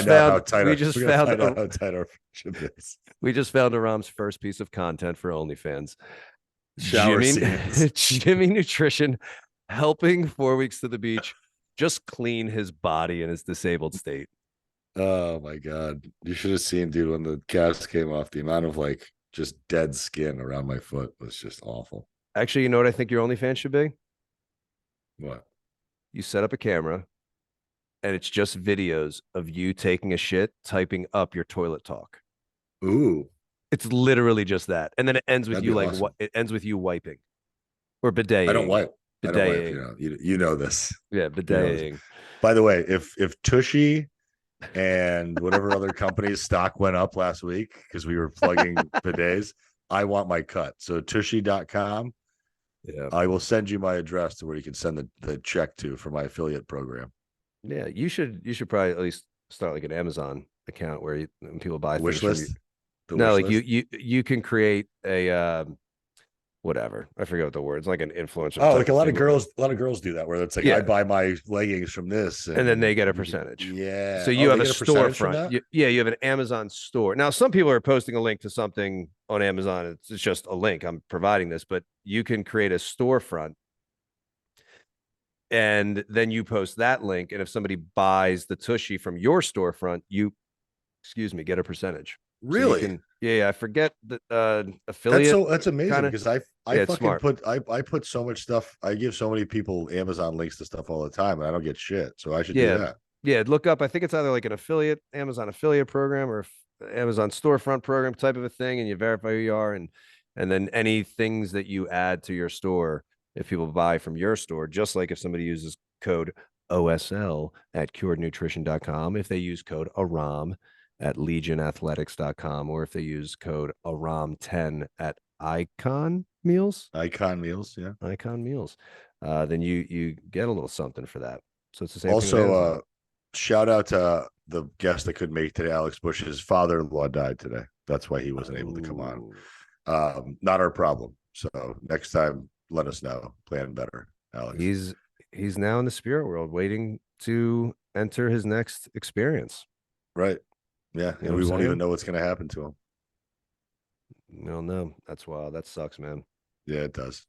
out how tight our friendship is. We just found Aram's first piece of content for OnlyFans. Jimmy Nutrition helping 4 weeks to the beach just clean his body in his disabled state. Oh my God. You should have seen, dude, when the cast came off, the amount of just dead skin around my foot was just awful. Actually, you know what I think your OnlyFans should be? What? You set up a camera, and it's just videos of you taking a shit, typing up your toilet talk. Ooh. It's literally just that. And then it ends with awesome. It ends with you wiping or bidet. I don't wipe. You know this. Yeah, bidet. By the way, if Tushy and whatever other company's stock went up last week because we were plugging bidets, I want my cut. So tushy.com. Yeah. I will send you my address to where you can send the check to for my affiliate program. Yeah. You should probably at least start like an Amazon account where when people buy The wish things from you. list. The No, wish like list. you can create a whatever. I forget what the word. It's like an influencer Oh, type like of thing. a lot of girls do that where it's like I Yeah. buy my leggings from this And then they and get a percentage. yeah. So Oh, you have they a get a percentage from storefront. that? You have an Amazon store. Now, some people are posting a link to something on Amazon. It's just a link. I'm providing this, but you can create a storefront and then you post that link. And if somebody buys the Tushy from your storefront, you, excuse me, get a percentage. So you Really? can, yeah, I forget the affiliate. That's amazing Kinda, because I yeah, it's fucking smart. put I put so much stuff. I give so many people Amazon links to stuff all the time, and I don't get shit. So I should do Yeah, that. yeah. Look up. I think it's either like an affiliate, Amazon affiliate program, or Amazon storefront program type of a thing, and you verify who you are, and then any things that you add to your store, if people buy from your store, just like if somebody uses code OSL at curednutrition.com, if they use code ARAM at legionathletics.com, or if they use code ARAM10 at Icon Meals, Icon Meals, yeah. Icon Meals, then you get a little something for that. So it's the same thing with Also, Amazon. shout out to the guest that couldn't make it today, Alex Bush. His father-in-law died today. That's why he wasn't able to come on. Not our problem. So next time, let us know. Plan better, Alex. He's now in the spirit world, waiting to enter his next experience. Right. Yeah, You and know we what I'm won't even saying? know what's going to happen to him. No, no, that's wild. That sucks, man. Yeah, it does.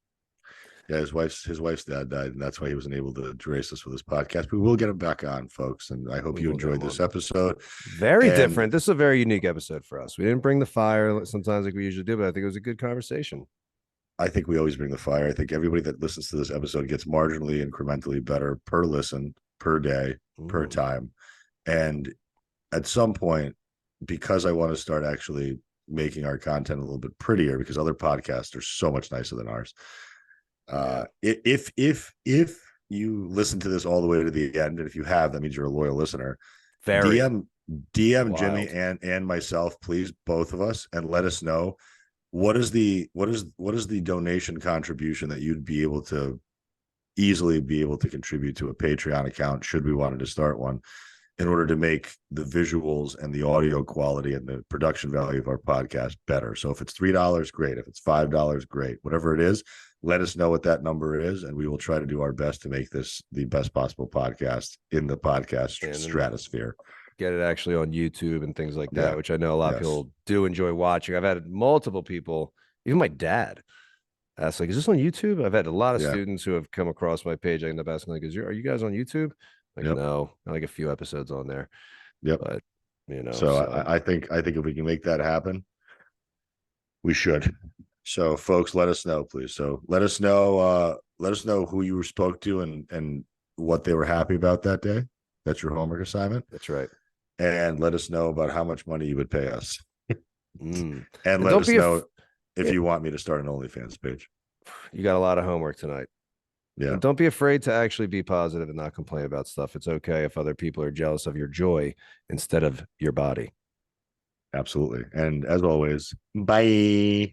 Yeah, his wife's dad died, and that's why he wasn't able to grace us with his podcast. But we'll get him back on, folks. And I hope We you will get enjoyed him this on. episode. Very And different. This is a very unique episode for us. We didn't bring the fire sometimes like we usually do, but I think it was a good conversation. I think we always bring the fire. I think everybody that listens to this episode gets marginally incrementally better per listen, per day, per time. And at some point, because I want to start actually making our content a little bit prettier, because other podcasts are so much nicer than ours. If you listen to this all the way to the end, and if you have, that means you're a loyal listener. Very DM wild. Jimmy and myself, please, both of us, and let us know what is the donation contribution that you'd be able to easily be able to contribute to a Patreon account should we wanted to start one, in order to make the visuals and the audio quality and the production value of our podcast better. So if it's $3, great. If it's $5, great. Whatever it is, let us know what that number is, and we will try to do our best to make this the best possible podcast in the podcast stratosphere. Get it actually on YouTube and things like that, which I know a lot of people do enjoy watching. I've had multiple people, even my dad, ask like, "Is this on YouTube?" I've had a lot of students who have come across my page. I end up asking like, "Are you guys on YouTube?" Like, no, like a few episodes on there. Yep. But so I think if we can make that happen, we should. So folks, let us know, please. So let us know who you spoke to and what they were happy about that day. That's your homework assignment. That's right. And let us know about how much money you would pay us. And let us know if you want me to start an OnlyFans page. You got a lot of homework tonight. Yeah. And don't be afraid to actually be positive and not complain about stuff. It's okay if other people are jealous of your joy instead of your body. Absolutely. And as always, bye.